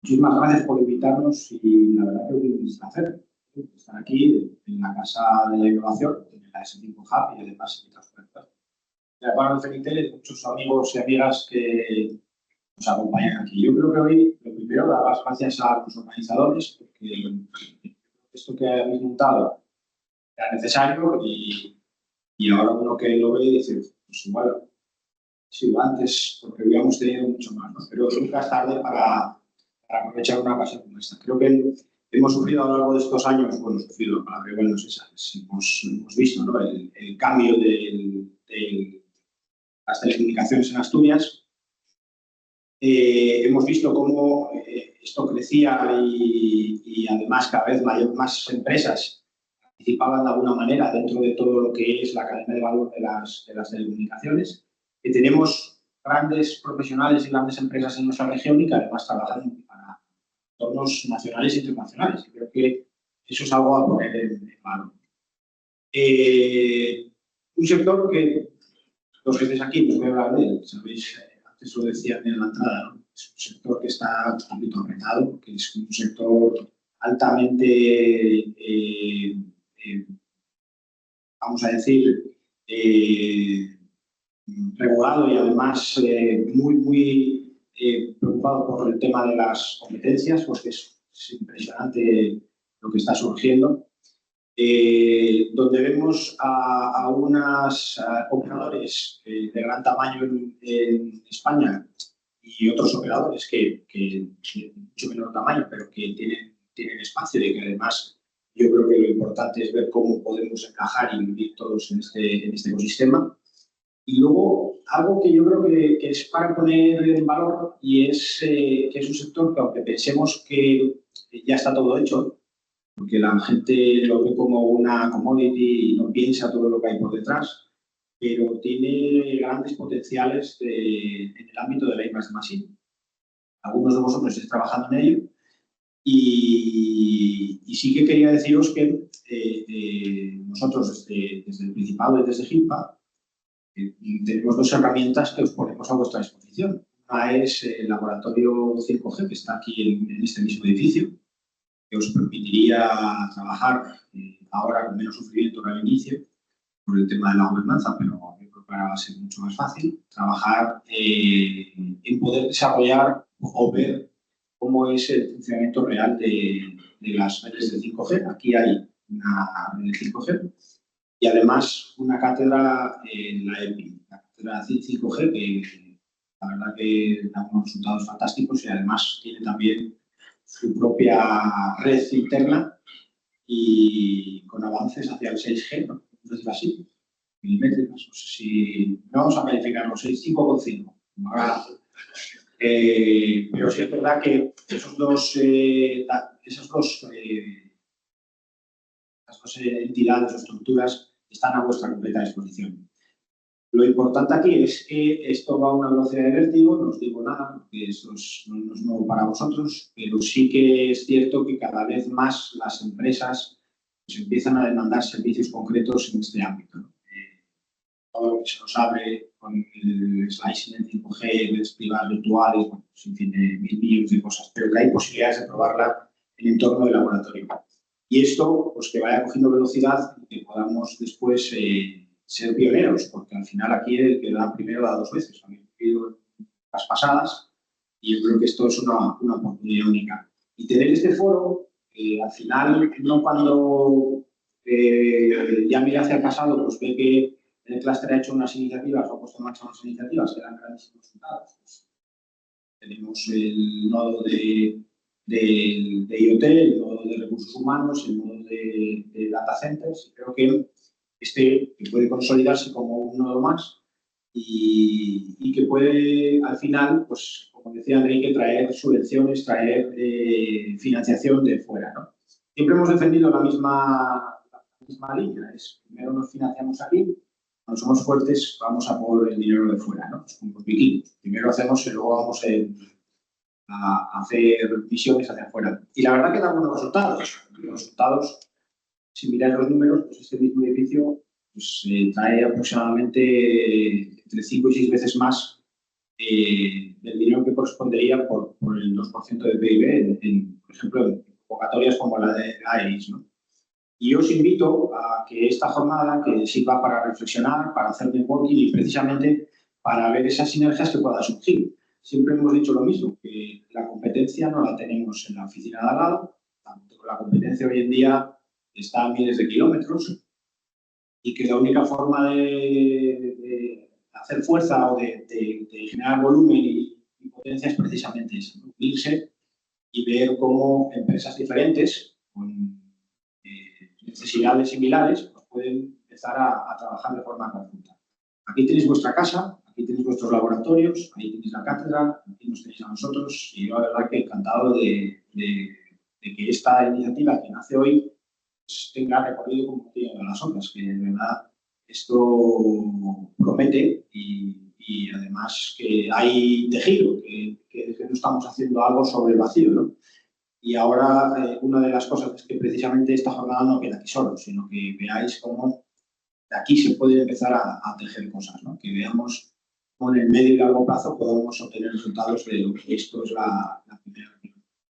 Muchísimas gracias por invitarnos y la verdad que es un placer estar aquí en la Casa de la Innovación, en la S5 Hub y además invitados por el pueblo. De acuerdo al Fenitel, muchos amigos y amigas que nos acompañan aquí. Yo creo que hoy, lo primero, dar las gracias a los organizadores, porque esto que habéis montado era necesario y ahora uno que lo ve dice, pues igual, sí, antes, porque hubiéramos tenido mucho más, ¿no? Pero nunca es tarde para aprovechar una ocasión como esta. Creo que hemos sufrido a lo largo de estos años, bueno, sufrido, para que bueno, no es esa, hemos visto, ¿no? El cambio de las telecomunicaciones en Asturias. Hemos visto cómo esto crecía y además cada vez más empresas participaban de alguna manera dentro de todo lo que es la cadena de valor de las telecomunicaciones, que tenemos grandes profesionales y grandes empresas en nuestra región y que además trabajan para entornos nacionales e internacionales. Y creo que eso es algo a poner en valor. Un sector que dos veces aquí nos voy a hablar de él, sabéis, antes lo decía en la entrada, ¿no? Es un sector que está un poquito apretado, que es un sector altamente vamos a decir, regulado y además muy preocupado por el tema de las competencias, porque es impresionante lo que está surgiendo. Donde vemos a unos operadores de gran tamaño en España y otros operadores que de mucho menor tamaño, pero que tienen espacio y que además yo creo que lo importante es ver cómo podemos encajar y vivir todos en este ecosistema. Y luego, algo que yo creo que es para poner en valor y es que es un sector que, aunque pensemos que ya está todo hecho, porque la gente lo ve como una commodity y no piensa todo lo que hay por detrás, pero tiene grandes potenciales en el ámbito de la I+D+I. Algunos de vosotros estáis trabajando en ello y sí que quería deciros que nosotros desde el Principado y desde GIMPA tenemos dos herramientas que os ponemos a vuestra disposición. Una es el laboratorio 5G, que está aquí en este mismo edificio, que os permitiría trabajar ahora con menos sufrimiento que al inicio por el tema de la gobernanza, pero yo creo que ahora va a ser mucho más fácil trabajar en poder desarrollar o ver cómo es el funcionamiento real de las redes de 5G. Aquí hay una red de 5G y además una cátedra en la EPI, la cátedra 5G, que la verdad que da unos resultados fantásticos y además tiene también su propia red interna y con avances hacia el 6G, ¿no? Entonces así, milimétricas, no sé si no vamos a calificar los 5,5. Pero sí es verdad que esas dos entidades o estructuras están a vuestra completa disposición. Lo importante aquí es que esto va a una velocidad de vértigo, no os digo nada, porque eso no es nuevo para vosotros, pero sí que es cierto que cada vez más las empresas pues, empiezan a demandar servicios concretos en este ámbito, ¿no? Todo lo que se nos abre con el slicing en 5G, redes privadas virtuales, bueno, pues, en fin, de 1.000 millones de cosas, pero que hay posibilidades de probarla en entorno de laboratorio. Y esto, pues que vaya cogiendo velocidad y que podamos después ser pioneros, porque al final aquí el que da primero da dos veces. Habéis vivido las pasadas y yo creo que esto es una oportunidad única. Y tener este foro, al final, no cuando ya mira hacia el pasado, pues ve que el clúster ha hecho unas iniciativas o ha puesto en marcha unas iniciativas que dan grandísimos resultados. Pues, tenemos el nodo de IoT, el nodo de recursos humanos, el nodo de data centers. Creo que que puede consolidarse como un nodo más y que puede, al final, pues, como decía Enrique, traer subvenciones, traer financiación de fuera, ¿no? Siempre hemos defendido la misma línea. Primero nos financiamos aquí, cuando somos fuertes vamos a por el dinero de fuera, ¿no? Pues como los vikingos. Primero hacemos y luego vamos a hacer misiones hacia afuera. Y la verdad que da buenos resultados. Los resultados, si miráis los números, pues este mismo edificio pues, trae aproximadamente entre 5 y 6 veces más del dinero que correspondería por el 2% de PIB, por ejemplo, en convocatorias como la de AEIS, ¿no? Y os invito a que esta jornada que sirva para reflexionar, para hacer networking y precisamente para ver esas sinergias que puedan surgir. Siempre hemos dicho lo mismo, que la competencia no la tenemos en la oficina de al lado, la competencia hoy en día está a miles de kilómetros y que la única forma de hacer fuerza o de generar volumen y potencia es precisamente eso, ¿no? Unirse y ver cómo empresas diferentes con necesidades similares pues pueden empezar a trabajar de forma conjunta. Aquí tenéis vuestra casa, aquí tenéis vuestros laboratorios, ahí tenéis la cátedra, aquí nos tenéis a nosotros y yo la verdad que encantado de que esta iniciativa que nace hoy pues, tenga recorrido como tiene las otras, que de verdad esto promete y además que hay tejido, que no estamos haciendo algo sobre el vacío, ¿no? Y ahora una de las cosas es que precisamente esta jornada no queda aquí solo, sino que veáis cómo de aquí se puede empezar a tejer cosas, ¿no? Que veamos cómo en el medio y largo plazo podemos obtener resultados de lo que esto es la primera.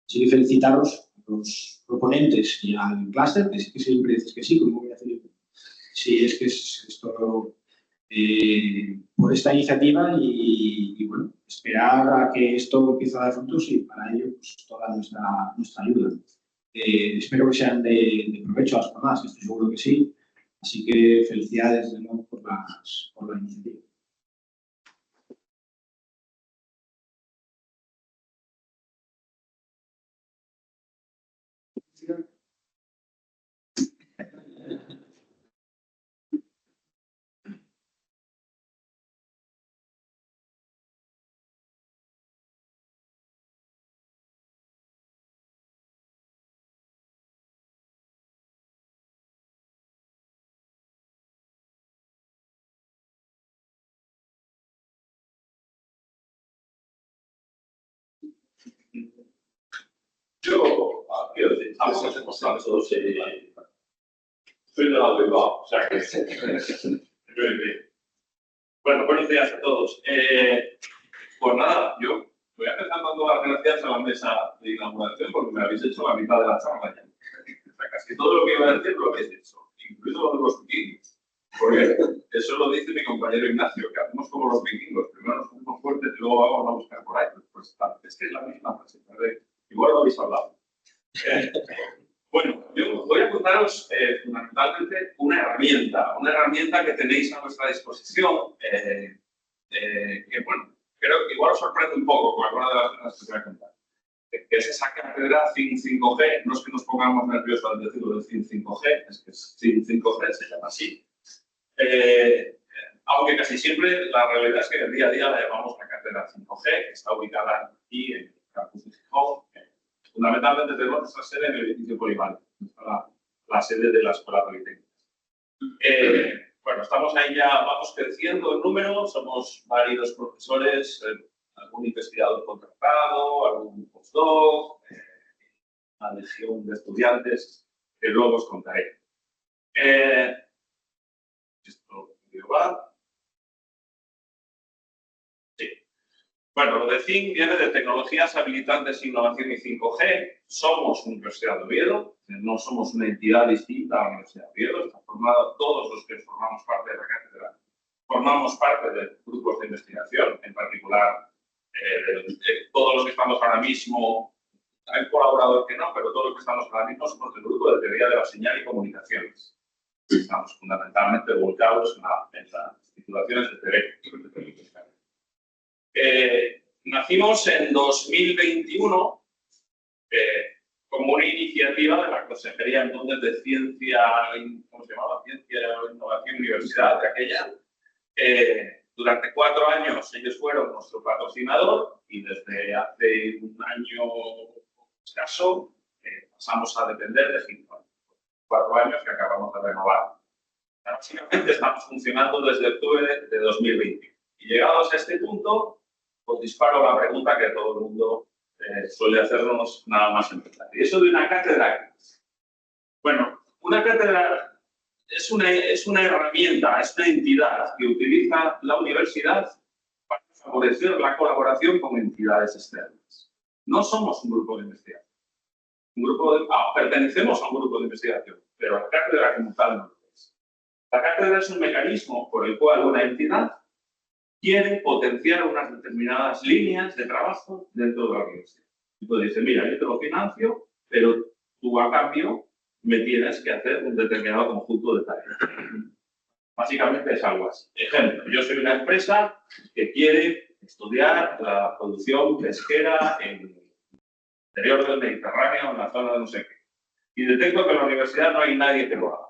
Así que felicitaros a los proponentes y al clúster, que siempre dices que sí, como voy a hacer yo. Sí, es que es esto por esta iniciativa y bueno, esperar a que esto empiece a dar frutos y para ello pues, toda nuestra ayuda. Espero que sean de provecho a las jornadas, estoy seguro que sí. Así que felicidades de nuevo por la iniciativa. Yo, quiero decir, estamos todos, soy de la Bilbao, o sea que bueno, buenos días a todos. Pues nada, yo voy a empezar dando las gracias a la mesa de inauguración porque me habéis hecho la mitad de la charla ya. O sea, casi todo lo que iba a decir lo habéis hecho, incluido lo de los vikingos. Porque eso lo dice mi compañero Ignacio, que hacemos como los vikingos, primero nos ponemos fuertes y luego vamos a buscar por ahí. Pues es que es la misma frase, igual lo habéis hablado. Bueno, yo voy a contaros fundamentalmente una herramienta que tenéis a vuestra disposición, que bueno, creo que igual os sorprende un poco con alguna de las cosas que os voy a contar. Que es esa cátedra CIN 5G, no es que nos pongamos nerviosos al decirlo de CIN 5G, es que CIN 5G se llama así. Aunque casi siempre la realidad es que el día a día la llamamos la cátedra 5G, que está ubicada aquí en el campus de Gijón. Fundamentalmente tenemos nuestra sede en el edificio Polivalente, la sede de la Escuela Politécnica. Bueno, estamos ahí ya, vamos creciendo en número, somos varios profesores, algún investigador contratado, algún postdoc, una legión de estudiantes que luego os contaré. Esto va. Sí. Bueno, lo de CIN viene de Tecnologías Habilitantes, Innovación y 5G. Somos Universidad de Oviedo, no somos una entidad distinta a la Universidad de Oviedo. Está formado todos los que formamos parte de la cátedra. Formamos parte de grupos de investigación, en particular todos los que estamos ahora mismo, hay colaboradores que no, pero todos los que estamos ahora mismo somos del grupo de Teoría de la Señal y Comunicaciones. Estamos fundamentalmente volcados en las titulaciones de Telecomunicaciones. Nacimos en 2021 como una iniciativa de la Consejería entonces de Ciencia, ¿cómo se llamaba? Ciencia, Innovación y Universidad de aquella. Durante 4 años ellos fueron nuestro patrocinador y desde hace un año escaso pasamos a depender de Gijón. 4 años que acabamos de renovar. Básicamente estamos funcionando desde octubre de 2020. Y llegados a este punto, os disparo la pregunta que todo el mundo suele hacernos nada más empezar. ¿Y eso de una cátedra? Bueno, una cátedra es una herramienta, es una entidad que utiliza la universidad para favorecer la colaboración con entidades externas. No somos un grupo de investigación. Pertenecemos a un grupo de investigación, pero la cátedra como tal no lo es. La cátedra es un mecanismo por el cual una entidad quiere potenciar unas determinadas líneas de trabajo dentro de la universidad. Entonces dice, mira, yo te lo financio, pero tú a cambio me tienes que hacer un determinado conjunto de tareas. Básicamente es algo así. Ejemplo, yo soy una empresa que quiere estudiar la producción pesquera en el interior del Mediterráneo, en la zona de no sé qué. Y detecto que en la universidad no hay nadie que lo haga.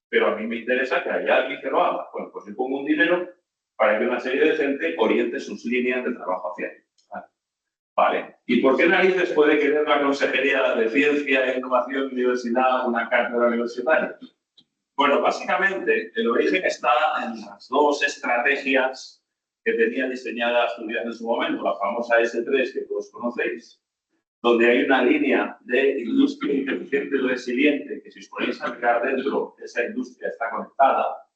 Pero a mí me interesa que haya alguien que lo haga. Bueno, pues yo pongo un dinero para que una serie de gente oriente sus líneas de trabajo hacia ello. Vale. ¿Y por qué narices puede querer la Consejería de Ciencia, Innovación y Universidad una cátedra universitaria? Bueno, básicamente el origen está en las dos estrategias que tenía diseñada Asturias en su momento, la famosa S3 que todos conocéis, donde hay una línea de industria inteligente y resiliente que si os ponéis a mirar dentro, esa industria está conectada,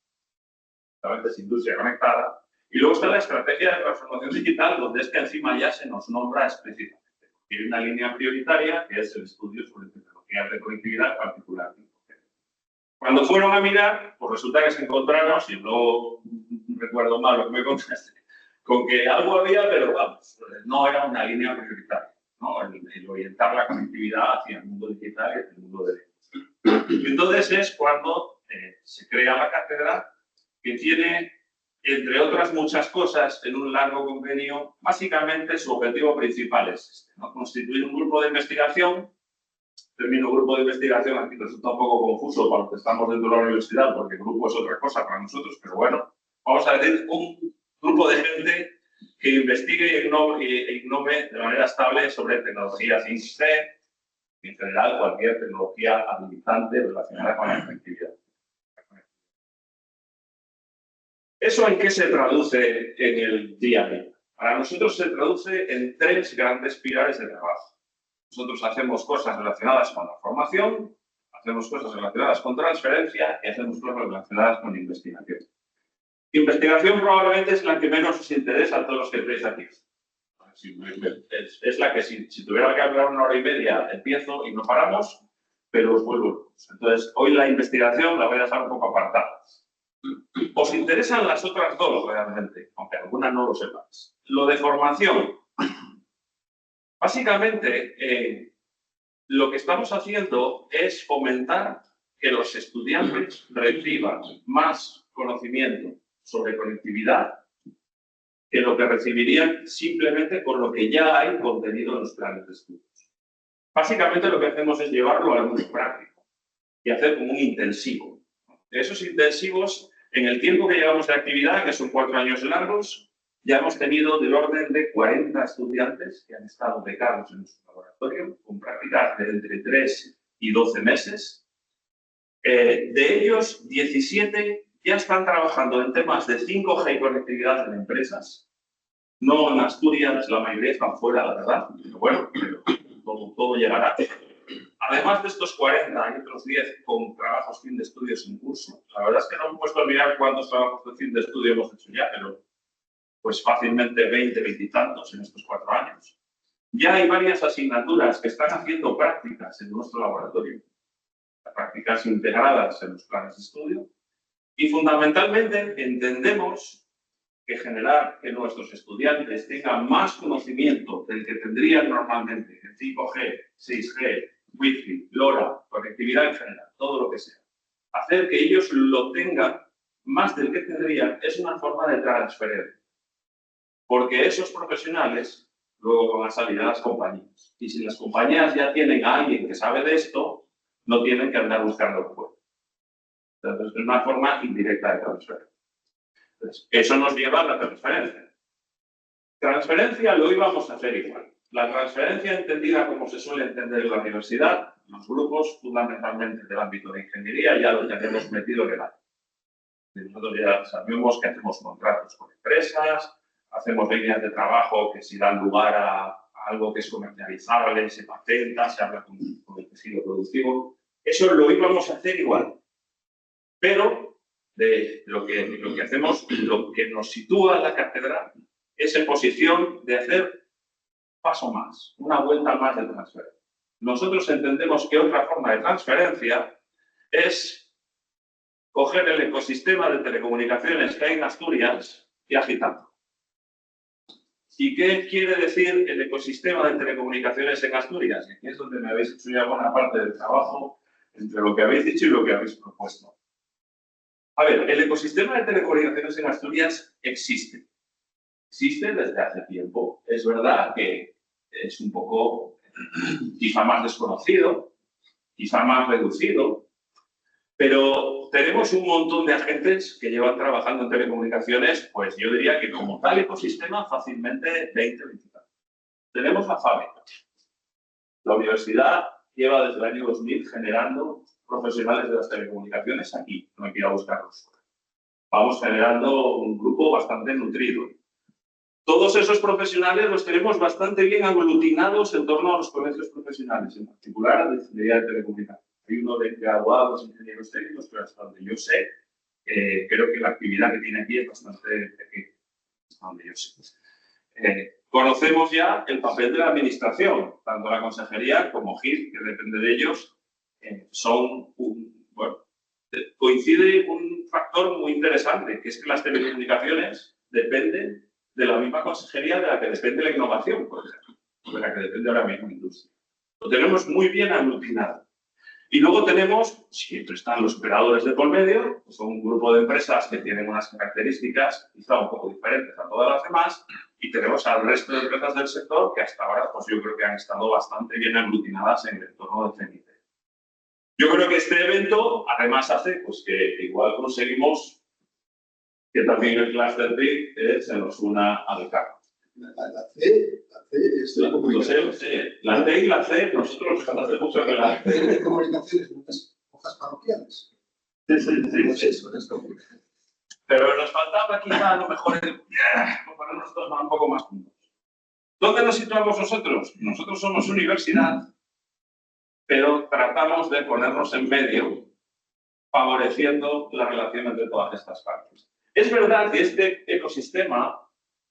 realmente es industria conectada, y luego está la estrategia de transformación digital, donde es que encima ya se nos nombra explícitamente. Hay una línea prioritaria que es el estudio sobre tecnologías de conectividad particular. Cuando fueron a mirar, pues resulta que se encontraron, si no recuerdo mal lo que me contaste, con que algo había, pero vamos, no era una línea prioritaria, ¿no? El orientar la conectividad hacia el mundo digital y hacia el mundo de la industria. Entonces es cuando se crea la cátedra, que tiene, entre otras muchas cosas, en un largo convenio, básicamente su objetivo principal es este, ¿no? Constituir un grupo de investigación. El término grupo de investigación aquí resulta un poco confuso para los que estamos dentro de la universidad, porque grupo es otra cosa para nosotros, pero bueno, vamos a decir un grupo de gente que investigue e innove de manera estable sobre tecnologías ICT, en general cualquier tecnología habilitante relacionada con la conectividad. ¿Eso en qué se traduce en el día a día? Para nosotros se traduce en tres grandes pilares de trabajo. Nosotros hacemos cosas relacionadas con la formación, hacemos cosas relacionadas con transferencia y hacemos cosas relacionadas con investigación. Investigación probablemente es la que menos os interesa a todos los que estáis aquí. Es la que si tuviera que hablar una hora y media empiezo y no paramos, pero os vuelvo. Entonces, hoy la investigación la voy a dejar un poco apartada. ¿Os interesan las otras dos realmente? Aunque algunas no lo sepáis. Lo de formación. Básicamente, lo que estamos haciendo es fomentar que los estudiantes reciban más conocimiento sobre conectividad que lo que recibirían simplemente con lo que ya hay contenido en los planes de estudios. Básicamente lo que hacemos es llevarlo al mundo práctico y hacer como un intensivo. Esos intensivos, en el tiempo que llevamos de actividad, que son 4 años largos, ya hemos tenido del orden de 40 estudiantes que han estado becados en nuestro laboratorio, con prácticas de entre 3 y 12 meses. De ellos, 17 ya están trabajando en temas de 5G y conectividad en empresas. No en Asturias, la mayoría están fuera, la verdad, pero bueno, todo llegará. Además de estos 40, hay otros 10 con trabajos fin de estudios en curso. La verdad es que no me he puesto a mirar cuántos trabajos de fin de estudio hemos hecho ya, pero pues fácilmente 20, 20 y tantos en estos 4 años. Ya hay varias asignaturas que están haciendo prácticas en nuestro laboratorio, prácticas integradas en los planes de estudio, y fundamentalmente entendemos que generar que nuestros estudiantes tengan más conocimiento del que tendrían normalmente en 5G, 6G, Wi-Fi, LoRa, conectividad en general, todo lo que sea. Hacer que ellos lo tengan más del que tendrían es una forma de transferencia. Porque esos profesionales luego van a salir a las compañías. Y si las compañías ya tienen a alguien que sabe de esto, no tienen que andar buscando fuera. Entonces, es una forma indirecta de transferencia. Entonces, eso nos lleva a la transferencia. Transferencia lo íbamos a hacer igual. La transferencia entendida como se suele entender en la universidad, los grupos fundamentalmente del ámbito de ingeniería ya lo tenemos metido en el área. Nosotros ya sabemos que hacemos contratos con empresas, hacemos líneas de trabajo que si dan lugar a algo que es comercializable, se patenta, se habla con el tejido productivo. Eso lo íbamos a hacer igual. Pero de lo que hacemos, lo que nos sitúa la cátedra es en posición de hacer paso más, una vuelta más de transferencia. Nosotros entendemos que otra forma de transferencia es coger el ecosistema de telecomunicaciones que hay en Asturias y agitarlo. ¿Y qué quiere decir el ecosistema de telecomunicaciones en Asturias? Y aquí es donde me habéis hecho ya buena parte del trabajo entre lo que habéis dicho y lo que habéis propuesto. A ver, el ecosistema de telecomunicaciones en Asturias existe. Existe desde hace tiempo. Es verdad que es un poco, quizá más desconocido, quizá más reducido, pero tenemos un montón de agentes que llevan trabajando en telecomunicaciones, pues yo diría que como tal ecosistema fácilmente 20, 20 años. Tenemos la fábrica. La universidad lleva desde el año 2000 generando profesionales de las telecomunicaciones aquí, no hay que ir a buscarlos. Vamos generando un grupo bastante nutrido. Todos esos profesionales los tenemos bastante bien aglutinados en torno a los colegios profesionales, en particular a la ingeniería de telecomunicaciones. Hay uno de graduados ingenieros técnicos, pero hasta donde yo sé, creo que la actividad que tiene aquí es bastante pequeña, hasta donde yo sé. Conocemos ya el papel de la administración, tanto la consejería como GIF, que depende de ellos, coincide un factor muy interesante, que es que las telecomunicaciones dependen de la misma consejería de la que depende la innovación, por ejemplo, de la que depende ahora mismo la industria. Lo tenemos muy bien aglutinado. Y luego tenemos, siempre están los operadores de por medio, que son un grupo de empresas que tienen unas características quizá un poco diferentes a todas las demás, y tenemos al resto de empresas del sector que hasta ahora, pues yo creo que han estado bastante bien aglutinadas en el entorno del CNIT. Yo creo que este evento, además, hace pues, que igual conseguimos que también el cluster BIC se nos una al carro. La C es de comunicaciones. La T y la C, nosotros nos hace mucho que la C de comunicaciones, muchas hojas parroquiales. Sí. Pero nos faltaba quizá a lo mejor ponernos todos un poco más juntos. ¿Dónde nos situamos nosotros? Nosotros somos universidad, pero tratamos de ponernos en medio, favoreciendo las relaciones de todas estas partes. Es verdad que este ecosistema,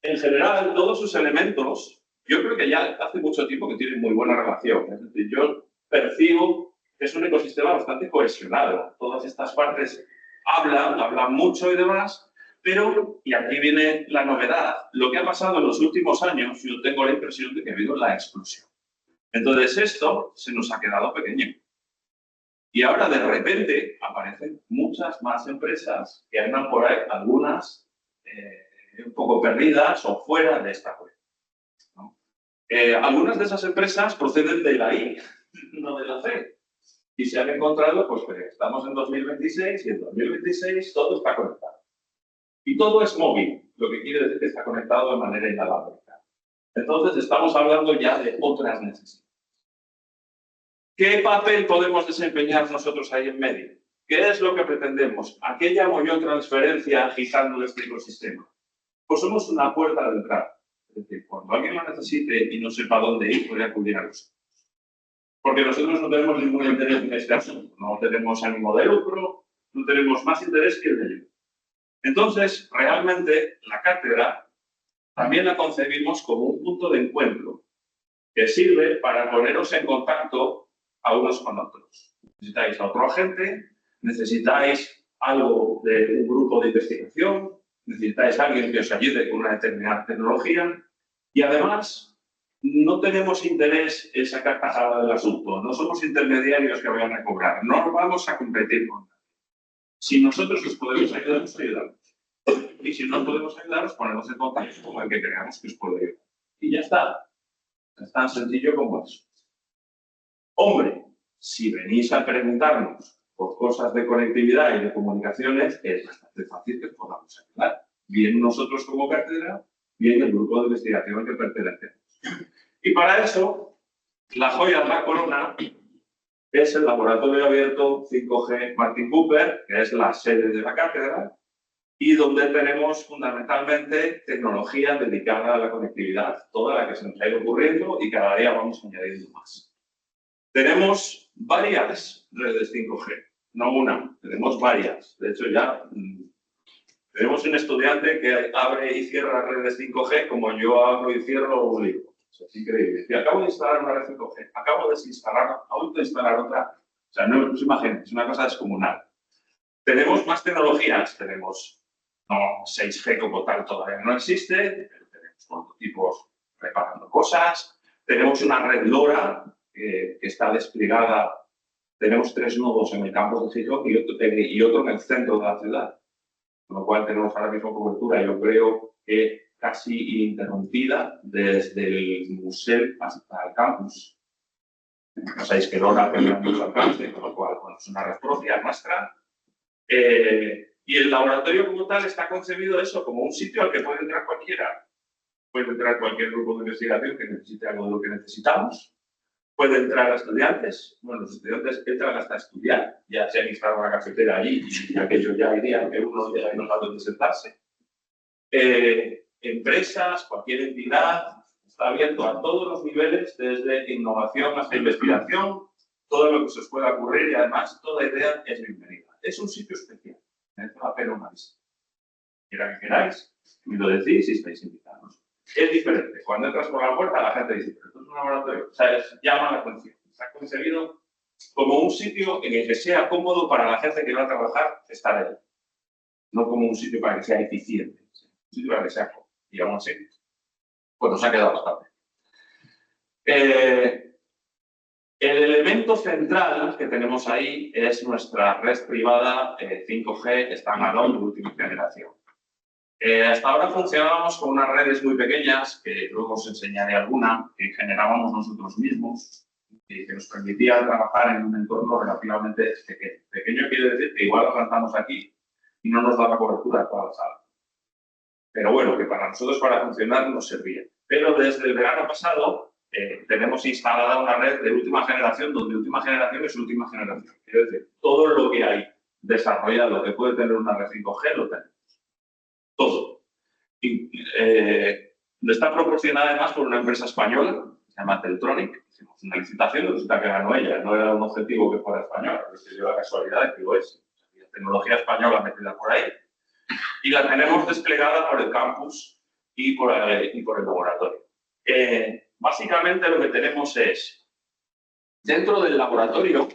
en general, todos sus elementos, yo creo que ya hace mucho tiempo que tienen muy buena relación. Es decir, yo percibo que es un ecosistema bastante cohesionado. Todas estas partes hablan mucho y demás, pero, y aquí viene la novedad, lo que ha pasado en los últimos años, yo tengo la impresión de que ha habido la explosión. Entonces esto se nos ha quedado pequeño. Y ahora de repente aparecen muchas más empresas que andan por ahí, algunas un poco perdidas o fuera de esta web, ¿no? Algunas de esas empresas proceden de la I, no de la C. Y se han encontrado, pues que estamos en 2026 y en 2026 todo está conectado. Y todo es móvil, lo que quiere decir que está conectado de manera inalámbrica. Entonces estamos hablando ya de otras necesidades. ¿Qué papel podemos desempeñar nosotros ahí en medio? ¿Qué es lo que pretendemos? ¿A qué llamo yo transferencia agitando este ecosistema? Pues somos una puerta de entrada. Es decir, cuando alguien lo necesite y no sepa dónde ir, puede acudir a nosotros. Porque nosotros no tenemos ningún interés en este asunto. No tenemos ánimo de lucro, no tenemos más interés que el de ello. Entonces, realmente, la cátedra también la concebimos como un punto de encuentro que sirve para poneros en contacto a unos con otros. Necesitáis a otro agente, necesitáis algo de un grupo de investigación, necesitáis a alguien que os ayude con una determinada tecnología y además no tenemos interés en sacar tajada del asunto, no somos intermediarios que vayan a cobrar, no vamos a competir con nadie. Si nosotros os podemos ayudar, os ayudamos. Y si no os podemos ayudar, os ponemos en contacto con el que creamos que os puede ayudar. Y ya está. Es tan sencillo como eso. Hombre, si venís a preguntarnos por cosas de conectividad y de comunicaciones, es bastante fácil que os podamos ayudar. Bien nosotros como cátedra, bien el grupo de investigación al que pertenecemos. Y para eso, la joya de la corona es el laboratorio abierto 5G Martin Cooper, que es la sede de la cátedra, y donde tenemos fundamentalmente tecnología dedicada a la conectividad, toda la que se nos ha ido ocurriendo y cada día vamos añadiendo más. Tenemos varias redes 5G, no una, tenemos varias. De hecho, ya Tenemos un estudiante que abre y cierra redes 5G como yo abro y cierro un libro. Es increíble. Y acabo de instalar una red 5G, acabo de desinstalar, acabo de instalar otra. O sea, no os imaginéis, es una cosa descomunal. Tenemos más tecnologías, tenemos 6G como tal todavía no existe, pero tenemos prototipos reparando cosas, tenemos una red LoRa que está desplegada, tenemos 3 nodos en el campus de Gijón y otro en el centro de la ciudad, con lo cual tenemos ahora mismo cobertura, yo creo que casi ininterrumpida desde el museo hasta el campus. No sabéis que LoRa tiene mucho alcance, con lo cual bueno, es una red propia nuestra. Y el laboratorio como tal está concebido eso como un sitio al que puede entrar cualquiera. Puede entrar cualquier grupo de investigación que necesite algo de lo que necesitamos. Puede entrar estudiantes. Bueno, los estudiantes entran hasta estudiar. Ya se han instalado una cafetera allí y aquello ya iría que uno ya no sabe dónde sentarse. Empresas, cualquier entidad, está abierto a todos los niveles, desde innovación hasta investigación, todo lo que se os pueda ocurrir y además toda idea es bienvenida. Es un sitio especial, merece la pena una visita. Quiera que queráis, me lo decís y estáis invitados. Es diferente. Cuando entras por la puerta, la gente dice, pero esto es un laboratorio. O sea, llama la atención. Está concebido como un sitio en el que sea cómodo para la gente que va a trabajar estar ahí. No como un sitio para que sea eficiente. Un sitio para que sea cómodo. Y aún así, pues nos ha quedado bastante. El elemento central que tenemos ahí es nuestra red privada 5G standalone de última generación. Hasta ahora funcionábamos con unas redes muy pequeñas, que luego os enseñaré alguna, que generábamos nosotros mismos y que nos permitía trabajar en un entorno relativamente pequeño. Pequeño quiere decir que igual lo plantamos aquí y no nos daba cobertura a toda la sala. Pero bueno, que para nosotros para funcionar nos servía. Pero desde el verano pasado tenemos instalada una red de última generación, donde última generación es última generación. Quiere decir, todo lo que hay desarrollado que puede tener una red 5G lo tenemos. Todo. Y, está proporcionada además por una empresa española, se llama Teltronic. Hicimos una licitación, resulta que ganó ella. No era un objetivo que fuera español, pero se dio la casualidad de que lo es. Había tecnología española metida por ahí. Y la tenemos desplegada por el campus y por el laboratorio. Básicamente lo que tenemos es, dentro del laboratorio,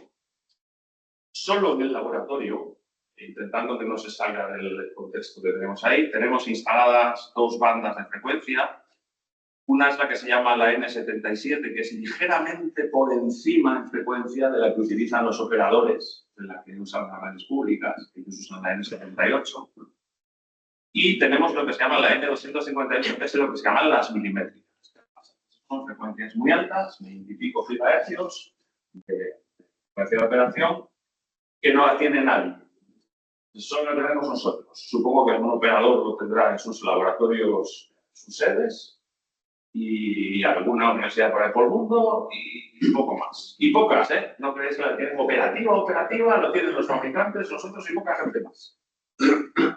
solo en el laboratorio, intentando que no se salga del contexto que tenemos ahí, tenemos instaladas 2 bandas de frecuencia. Una es la que se llama la N77, que es ligeramente por encima en frecuencia de la que utilizan los operadores, de la que usan las redes públicas, que ellos usan la N78. Y tenemos lo que se llama la N258, que es lo que se llaman las milimétricas. Son frecuencias muy altas, 20 y pico gigahercios de frecuencia de operación, que no la tiene nadie. Solo lo tenemos nosotros. Supongo que algún operador lo tendrá en sus laboratorios, sus sedes, y alguna universidad por ahí por el mundo, y poco más. Y pocas, ¿eh? No creéis que la tienen operativa, lo tienen los fabricantes, nosotros y poca gente más.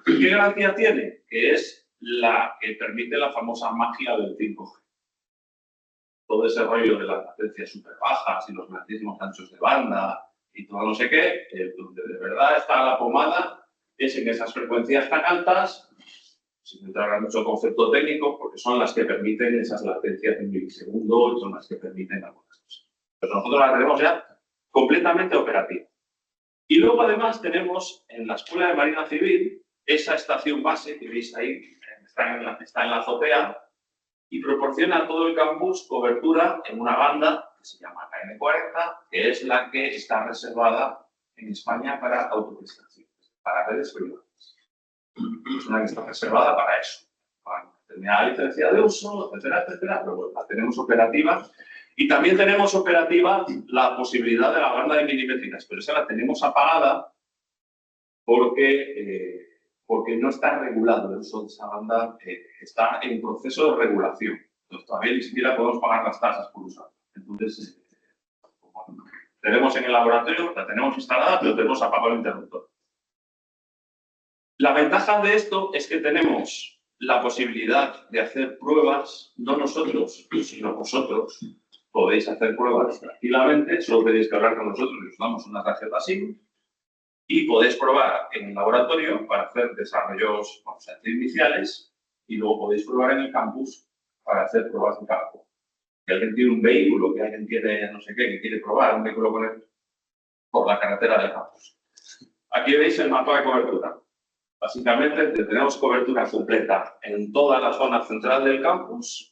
¿Qué gracia tiene? Que es la que permite la famosa magia del 5G. Todo ese rollo de las latencias súper bajas y los grandísimos anchos de banda y todo no sé qué, donde de verdad está la pomada es en esas frecuencias tan altas, sin entrar en mucho concepto técnico, porque son las que permiten esas latencias en milisegundos, son las que permiten algunas cosas. Pero nosotros la tenemos ya completamente operativa. Y luego además tenemos en la Escuela de Marina Civil esa estación base que veis ahí, está en la azotea, y proporciona a todo el campus cobertura en una banda que se llama la N40, que es la que está reservada en España para autoprestaciones, para redes privadas. Es una que está reservada para eso, para determinada licencia de uso, etcétera, etcétera, pero bueno, la tenemos operativa. Y también tenemos operativa la posibilidad de la banda de milimétricas, pero esa la tenemos apagada porque no está regulado el uso de esa banda, está en proceso de regulación. Entonces, todavía ni siquiera podemos pagar las tasas por usarla. Entonces, bueno, tenemos en el laboratorio, la tenemos instalada, pero tenemos apagado el interruptor. La ventaja de esto es que tenemos la posibilidad de hacer pruebas, no nosotros, sino vosotros. Podéis hacer pruebas tranquilamente, solo tenéis que hablar con nosotros y os damos una tarjeta SIM. y podéis probar en el laboratorio para hacer desarrollos, vamos a decir, iniciales, y luego podéis probar en el campus para hacer pruebas de campo. Si alguien tiene un vehículo, que alguien tiene no sé qué, que quiere probar un vehículo con él por la carretera del campus. Aquí veis el mapa de cobertura. Básicamente tenemos cobertura completa en toda la zona central del campus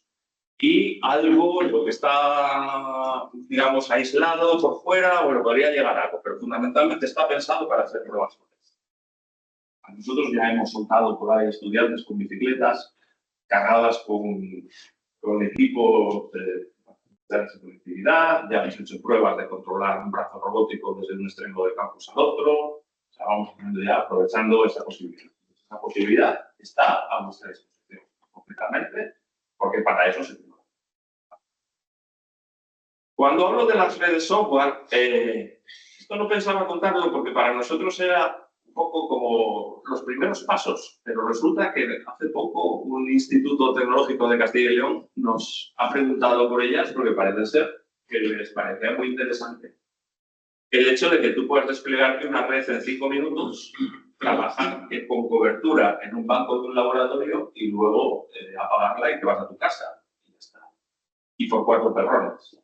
y algo, lo que está, digamos, aislado por fuera, bueno, podría llegar a algo, pero fundamentalmente está pensado para hacer pruebas con esto. Nosotros ya hemos soltado por ahí estudiantes con bicicletas cargadas con equipos de conectividad, ya hemos hecho pruebas de controlar un brazo robótico desde un extremo del campus al otro. O sea, vamos ya aprovechando esa posibilidad. Esa posibilidad está a nuestra disposición completamente, porque para eso se tiene. Cuando hablo de las redes software, esto no pensaba contarlo porque para nosotros era un poco como los primeros pasos, pero resulta que hace poco un instituto tecnológico de Castilla y León nos ha preguntado por ellas porque parece ser que les parecía muy interesante el hecho de que tú puedas desplegarte una red en 5 minutos, trabajar con cobertura en un banco de un laboratorio y luego apagarla y te vas a tu casa. Y ya está. Y por 4 perrones.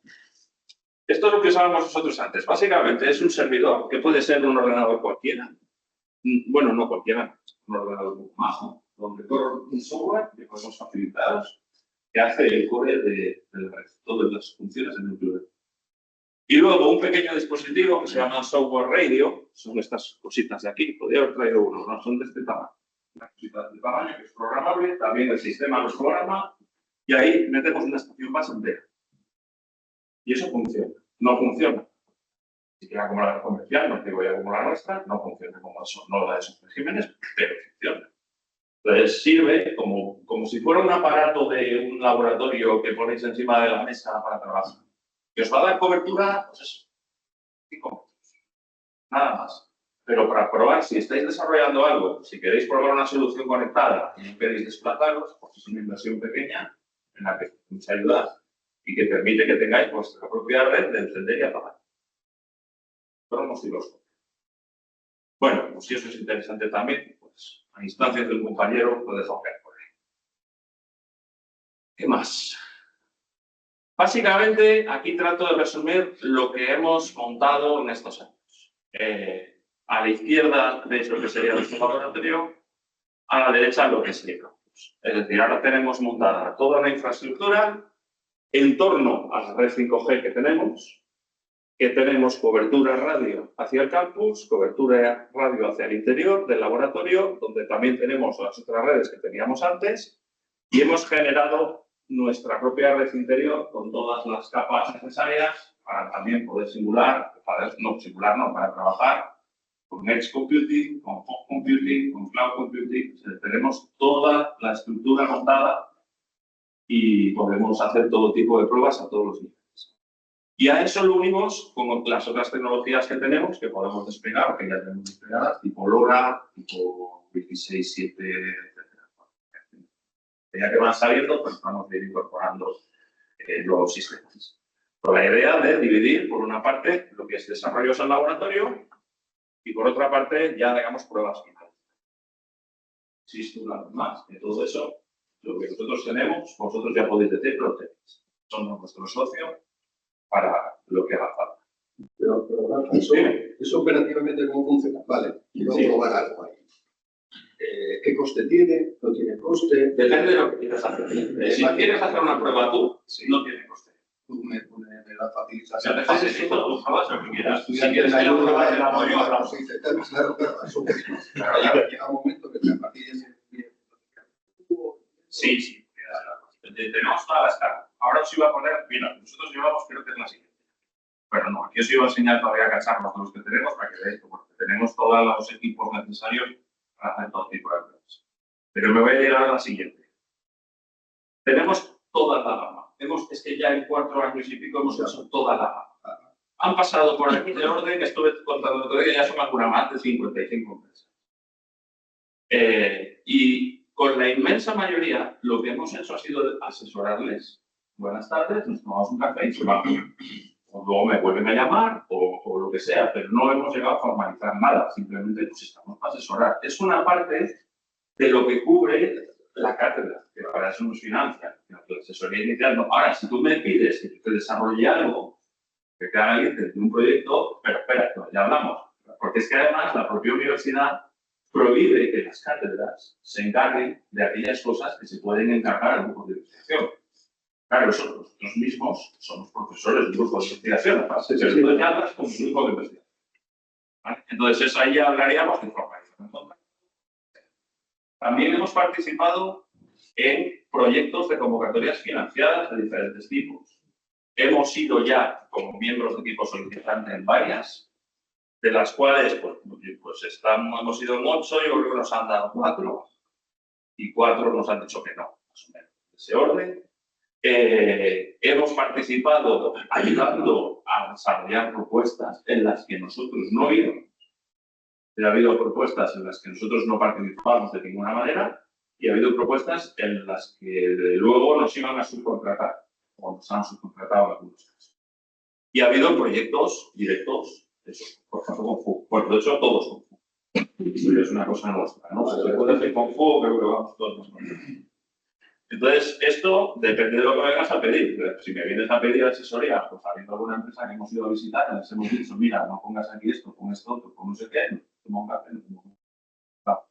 Esto es lo que usábamos nosotros antes. Básicamente es un servidor que puede ser un ordenador cualquiera. Bueno, no cualquiera, un ordenador muy majo, donde corre un software que podemos facilitar que hace el core de la red, todas las funciones en el club. Y luego un pequeño dispositivo que se llama software radio, son estas cositas de aquí, podría haber traído uno, no son de este tamaño. Una cosita de este tamaño que es programable, también el sistema los programa y ahí metemos una estación base entera. Y eso funciona. No funciona. Si quiera como la comercial, no digo ya como la nuestra, no funciona como eso, no la de esos regímenes, pero funciona. Entonces sirve como si fuera un aparato de un laboratorio que ponéis encima de la mesa para trabajar. Que os va a dar cobertura, pues eso, 5 minutos. Nada más. Pero para probar, si estáis desarrollando algo, si queréis probar una solución conectada y no queréis desplazarlos, pues es una inversión pequeña en la que os ayuda y que permite que tengáis vuestra propia red de encender y apagar. Bueno, pues si eso es interesante también, pues a instancias del compañero puedes hacer por ahí. ¿Qué más? Básicamente, aquí trato de resumir lo que hemos montado en estos años. A la izquierda veis lo que sería nuestro laboratorio, a la derecha lo que sería el campus. Es decir, ahora tenemos montada toda una infraestructura en torno a la red 5G que tenemos cobertura radio hacia el campus, cobertura radio hacia el interior del laboratorio, donde también tenemos las otras redes que teníamos antes, y hemos generado nuestra propia red interior con todas las capas necesarias para también poder para trabajar con Edge Computing, con Fog Computing, con Cloud Computing. O sea, tenemos toda la estructura montada y podemos hacer todo tipo de pruebas a todos los niveles. Y a eso lo unimos con las otras tecnologías que tenemos, que podemos desplegar, o que ya tenemos desplegadas, tipo LoRa, tipo Wi-Fi 6, 7, etc. Ya que van saliendo, pues vamos a ir incorporando nuevos sistemas. Con la idea de dividir, por una parte, lo que es desarrollos en laboratorio y por otra parte, ya digamos pruebas finales. Existe una vez más, que todo eso, lo que nosotros tenemos, vosotros ya podéis decir, lo tenéis. Somos nuestro socio para lo que haga falta. Pero eso operativamente, ¿cómo funciona? Vale, y vamos a probar algo ahí. ¿Qué coste tiene? ¿No tiene coste? Depende de lo que quieras hacer. Si quieres hacer una prueba tú, no tiene coste. Tú me la facilitas. Si necesito, tú pruebas lo que quieras. Si quieres que lo pruebas, te la hago yo. Claro, llega un momento que a partir de ese... Sí. Tenemos toda la escala. Ahora os iba a poner, mira, nosotros llevamos, creo que es la siguiente. Pero no, aquí os iba a enseñar todavía a cacharnos de los que tenemos para que veáis que tenemos todos los equipos necesarios para hacer todo tipo de pruebas. Pero me voy a llegar a la siguiente. Tenemos toda la gama. Es que ya en 4 años y pico hemos hecho toda la gama. Han pasado por aquí de orden, estuve contando el otro día, ya son alguna más de 55 empresas. Y con la inmensa mayoría, lo que hemos hecho ha sido asesorarles. Buenas tardes, nos tomamos un café y se va. O luego me vuelven a llamar o lo que sea, pero no hemos llegado a formalizar nada, simplemente pues estamos para asesorar. Es una parte de lo que cubre la cátedra, que para eso nos financia, la asesoría inicial. No. Ahora, si tú me pides que te desarrolle algo, que te haga alguien de un proyecto, pero espera, ya hablamos. Porque es que además la propia universidad prohíbe que las cátedras se encarguen de aquellas cosas que se pueden encargar a grupos de investigación. Claro, nosotros mismos somos profesores de un grupo de investigación, pero tú ya hablas como un grupo de investigación. ¿Vale? Entonces, eso ahí ya hablaríamos de formalización. También hemos participado en proyectos de convocatorias financiadas de diferentes tipos. Hemos sido ya como miembros de equipo solicitante en varias, de las cuales pues hemos ido en 8, yo creo que nos han dado 4 y 4 nos han dicho que no, más o menos, de ese orden. Hemos participado ayudando a desarrollar propuestas en las que nosotros no íbamos. Ha habido propuestas en las que nosotros no participamos de ninguna manera y ha habido propuestas en las que luego nos iban a subcontratar o nos han subcontratado en algunos casos. Y ha habido proyectos directos, eso, por ejemplo, con FU. Bueno, de hecho, todos con FU. Eso es una cosa nuestra, ¿no? Si se puede hacer con FU, creo que vamos todos con FU. Entonces, esto depende de lo que me vengas a pedir. Si me vienes a pedir asesoría, pues habiendo alguna empresa que hemos ido a visitar, les hemos dicho, mira, no pongas aquí esto, pon esto otro, pon no sé qué, toma un café, no toma un café.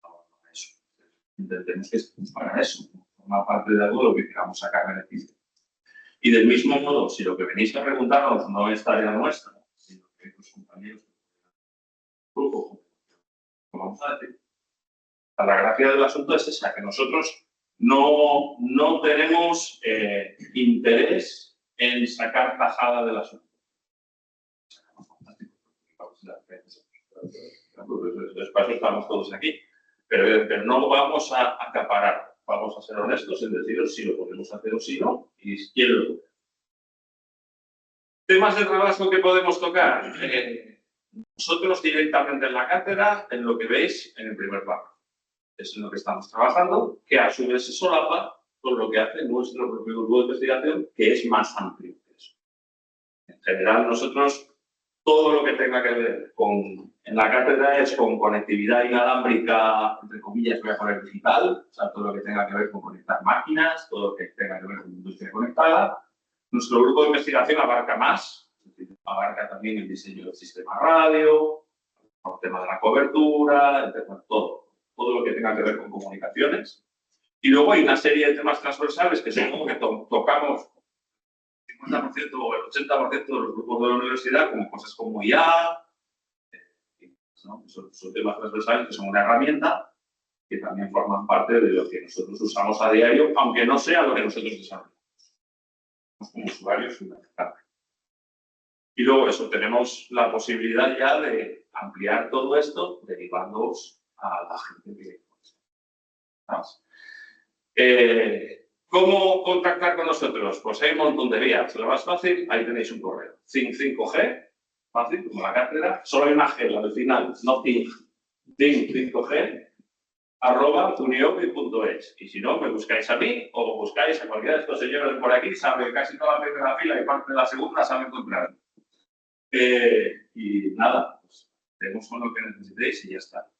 No, eso. Intentemos que estemos para eso. Forma parte de algo de lo que queramos sacar beneficio. Y del mismo modo, si lo que venís a preguntarnos no es tarea nuestra, sino que tus compañeros, grupo, como vamos a decir, la gracia del asunto es esa, que nosotros no tenemos interés en sacar tajada del asunto. Entonces, para eso estamos todos aquí. Pero no vamos a acaparar, vamos a ser honestos en deciros si lo podemos hacer o si no, y quién lo puede. Temas de trabajo que podemos tocar. Nosotros directamente en la cátedra, en lo que veis en el primer párrafo. Es en lo que estamos trabajando, que a su vez se solapa con lo que hace nuestro propio grupo de investigación, que es más amplio que eso. En general, nosotros, todo lo que tenga que ver en la cátedra es con conectividad inalámbrica, entre comillas, voy a poner digital, o sea, todo lo que tenga que ver con conectar máquinas, todo lo que tenga que ver con industria conectada. Nuestro grupo de investigación abarca más, abarca también el diseño del sistema radio, el tema de la cobertura, todo lo que tenga que ver con comunicaciones. Y luego hay una serie de temas transversales que son como que tocamos el 50% o el 80% de los grupos de la universidad, como cosas como IA, ¿no? Son temas transversales que son una herramienta que también forman parte de lo que nosotros usamos a diario, aunque no sea lo que nosotros desarrollamos. Como usuarios fundamentales. Y luego eso, tenemos la posibilidad ya de ampliar todo esto derivándoos a la gente que ¿cómo contactar con nosotros? Pues hay un montón de vías. Lo más fácil, ahí tenéis un correo. 5G, fácil, como la cátedra. Solo hay una G, la del final, no TING. TING 5G, @uniobi.es. Y si no, me buscáis a mí o buscáis a cualquiera de estos señores por aquí, sabe casi toda la primera fila y parte de la segunda sabe encontrar. Y nada, pues tenemos con lo que necesitéis y ya está.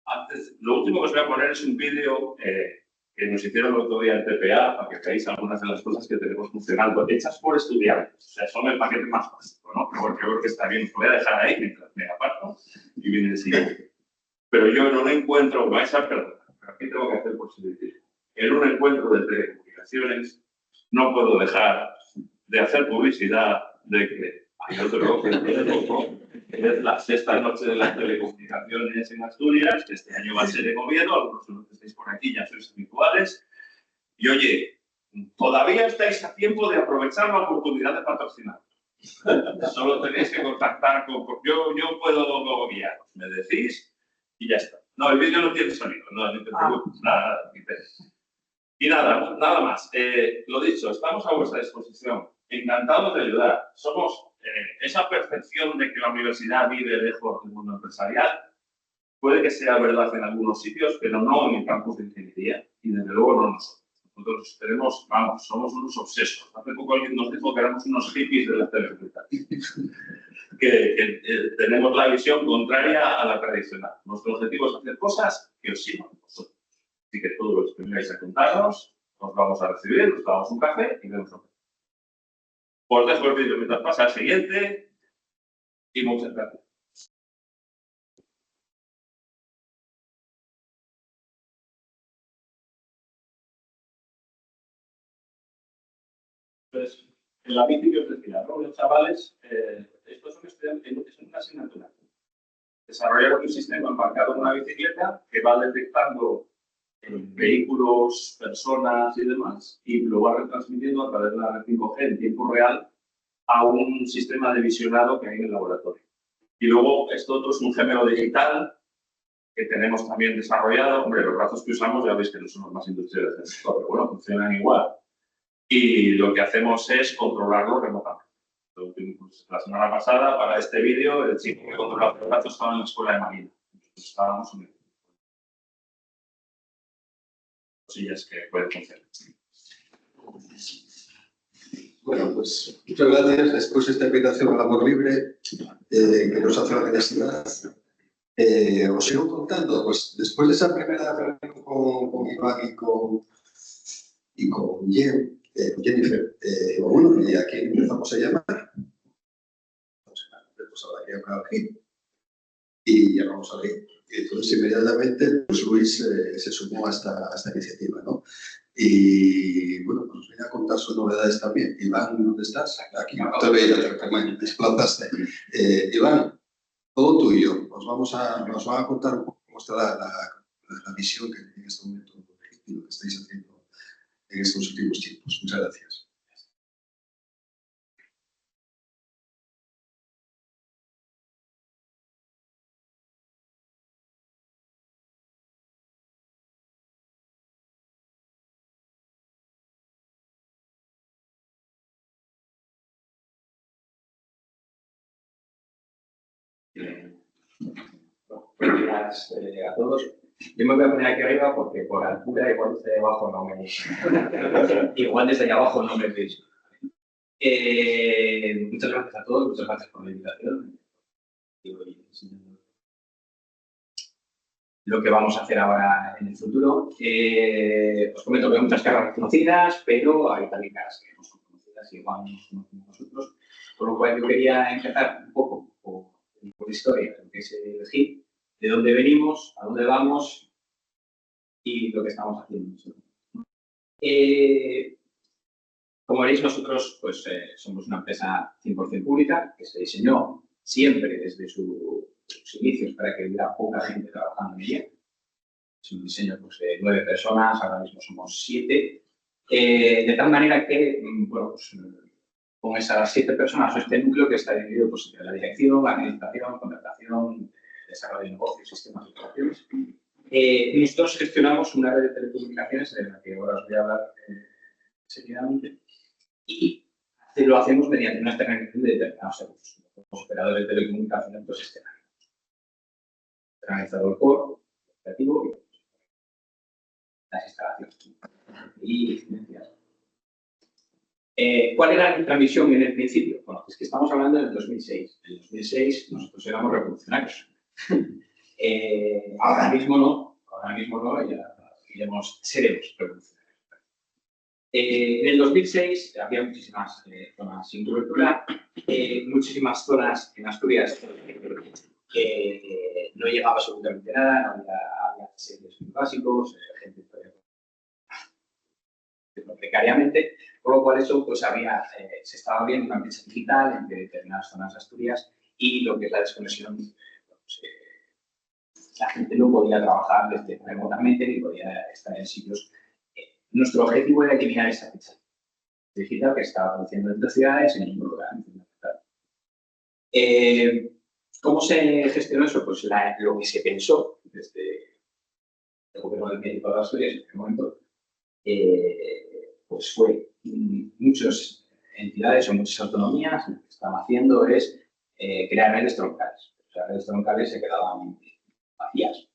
Antes, lo último que os voy a poner es un vídeo que nos hicieron el otro día en TPA para que veáis algunas de las cosas que tenemos funcionando, hechas por estudiantes. O sea, son el paquete más básico, ¿no? Porque creo que está bien. Os voy a dejar ahí mientras me aparto y viene el siguiente. Pero yo en un encuentro, me vais a perdonar, pero aquí tengo que hacer posibilidad. En un encuentro de telecomunicaciones no puedo dejar de hacer publicidad de que hay otro que es la sexta noche de las telecomunicaciones en Asturias, que este año va a ser en Oviedo, algunos de los que estáis por aquí ya sois habituales. Y oye, todavía estáis a tiempo de aprovechar la oportunidad de patrocinar. Solo tenéis que contactar con... Yo puedo guiaros, me decís y ya está. No, el vídeo no tiene sonido, no te preocupes, nada. Y nada más. Lo dicho, estamos a vuestra disposición. Encantados de ayudar. Somos esa percepción de que la universidad vive lejos del mundo empresarial. Puede que sea verdad en algunos sitios, pero no en el campus de ingeniería y desde luego no nosotros. Nosotros tenemos, vamos, somos unos obsesos. Hace poco alguien nos dijo que éramos unos hippies de las telecom. que tenemos la visión contraria a la tradicional. Nuestro objetivo es hacer cosas que os sirvan a vosotros. Así que todos los que vengáis a contarnos, os vamos a recibir, os damos un café y vemos lo que. Os dejo el vídeo mientras pasa al siguiente y muchas gracias. Pues, en la bici que os decía, ¿no? Los chavales, estos son estudiantes, es una asignatura. Desarrollaron un sistema embarcado en una bicicleta que va detectando vehículos, personas y demás, y lo va retransmitiendo a través de la red 5G en tiempo real a un sistema de visionado que hay en el laboratorio. Y luego, esto otro es un gemelo digital que tenemos también desarrollado. Hombre, los brazos que usamos ya veis que no son los más industriales del sector, pero bueno, funcionan igual. Y lo que hacemos es controlarlo remotamente. La semana pasada, para este vídeo, el chico que controlaba los brazos estaba en la escuela de Marina. Nosotros estábamos en cosillas que pueden funcionar. Bueno, pues muchas gracias. Después de esta invitación al amor libre que nos hace la universidad, os sigo contando. Pues después de esa primera reunión con Iván y con Jennifer, bueno, y aquí empezamos a llamar. Pues ahora que llamar aquí y llamamos a Luis. Y entonces inmediatamente pues Luis se sumó a esta iniciativa, ¿no? Y bueno, pues os voy a contar sus novedades también. Iván, ¿dónde estás? Aquí, te veía, te desplazaste. Iván, todo tuyo. Nos va a contar un poco cómo está la visión que en este momento y lo que estáis haciendo en estos últimos tiempos. Muchas gracias. Buenos días a todos. Yo me voy a poner aquí arriba porque por altura igual desde abajo no me igual desde ahí abajo no me veis. Muchas gracias a todos, muchas gracias por la invitación. Lo que vamos a hacer ahora en el futuro. Os comento que hay muchas caras conocidas, pero hay también caras que no son conocidas y igual no conocemos nosotros. Por lo cual yo quería empezar un poco por historia, lo que es el GIP, de dónde venimos, a dónde vamos y lo que estamos haciendo. Como veréis, nosotros pues, somos una empresa 100% pública que se diseñó siempre desde sus inicios para que hubiera poca gente trabajando en ella. Es un diseño pues, de 9 personas, ahora mismo somos 7. De tal manera que, bueno, pues, con esas 7 personas o este núcleo que está dividido pues, en la dirección, la administración, contratación, desarrollo de negocios, sistemas de operaciones. Nosotros gestionamos una red de telecomunicaciones de la que ahora os voy a hablar seguidamente y lo hacemos mediante una externalización de determinados servicios. Los operadores de telecomunicaciones pues, externalizados. Externalizado el core, el operativo y las instalaciones y licencias. ¿Cuál era nuestra misión en el principio? Bueno, es que estamos hablando del 2006. En el 2006 nosotros éramos revolucionarios. Ahora mismo no, ya seremos revolucionarios. En el 2006 había muchísimas zonas sin cobertura, muchísimas zonas en Asturias que no llegaba absolutamente nada, no había servicios muy básicos, gente precariamente, por lo cual eso pues se estaba viendo una brecha digital entre determinadas zonas de Asturias y lo que es la desconexión. Pues, la gente no podía trabajar remotamente ni podía estar en sitios. Nuestro objetivo era eliminar esa brecha digital que estaba produciendo entre ciudades en el mundo de la nacionalidad. ¿Cómo se gestionó eso? Pues lo que se pensó desde el gobierno del Médico de Asturias en aquel momento, pues fue muchas entidades o muchas autonomías lo que estaban haciendo es crear redes troncales. O sea, redes troncales se quedaban vacías,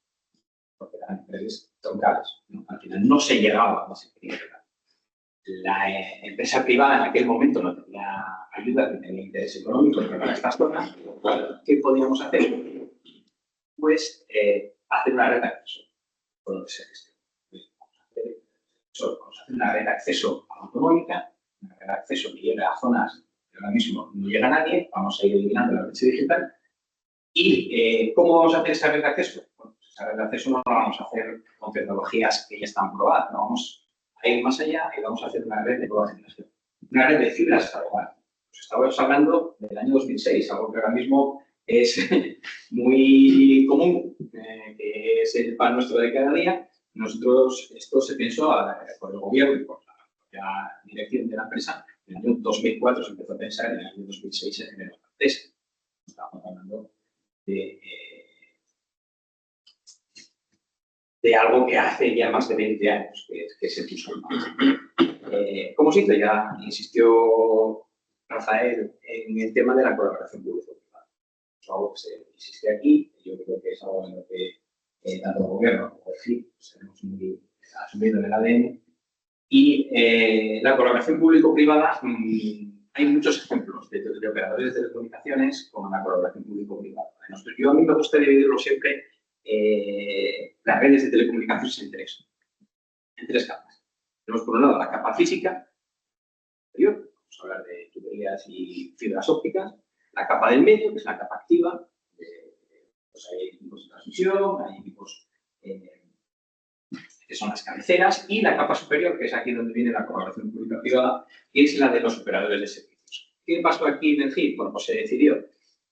porque eran redes troncales, ¿no? Al final no se llegaba a ese periodo. La empresa privada en aquel momento no tenía ayuda, no tenía interés económico para estas zonas, con lo cual, ¿qué podíamos hacer? Pues hacer una red de acceso, por lo que se gestiona. Vamos a hacer una red de acceso autonómica, una red de acceso que llegue a zonas que ahora mismo no llega nadie, vamos a ir eliminando la brecha digital. ¿Y cómo vamos a hacer esa red de acceso? Bueno, pues esa red de acceso no la vamos a hacer con tecnologías que ya están probadas, no vamos a ir más allá y vamos a hacer una red de nueva generación. Una red de fibra hasta el hogar. Pues estamos hablando del año 2006, algo que ahora mismo es muy común, que es el pan nuestro de cada día. Nosotros, esto se pensó por el gobierno y por la dirección de la empresa. En el año 2004 se empezó a pensar, en el año 2006 se generó la empresa. Estamos hablando de algo que hace ya más de 20 años que se puso en marcha. ¿Cómo se hizo? Ya insistió Rafael en el tema de la colaboración público-privada. Es algo que se insiste aquí, yo creo que es algo en lo que tanto el gobierno como el FIP tenemos muy asumido en el ADN. Y la colaboración público-privada, hay muchos ejemplos de operadores de telecomunicaciones con la colaboración público-privada. A mí me gusta dividirlo siempre las redes de telecomunicaciones en tres capas. Tenemos por un lado la capa física, superior, vamos a hablar de tuberías y fibras ópticas, la capa del medio, que es la capa activa, pues hay equipos de transmisión, hay equipos que son las cabeceras, y la capa superior, que es aquí donde viene la colaboración pública-privada, que es la de los operadores de servicios. ¿Qué pasó aquí en el GIP? Bueno, pues se decidió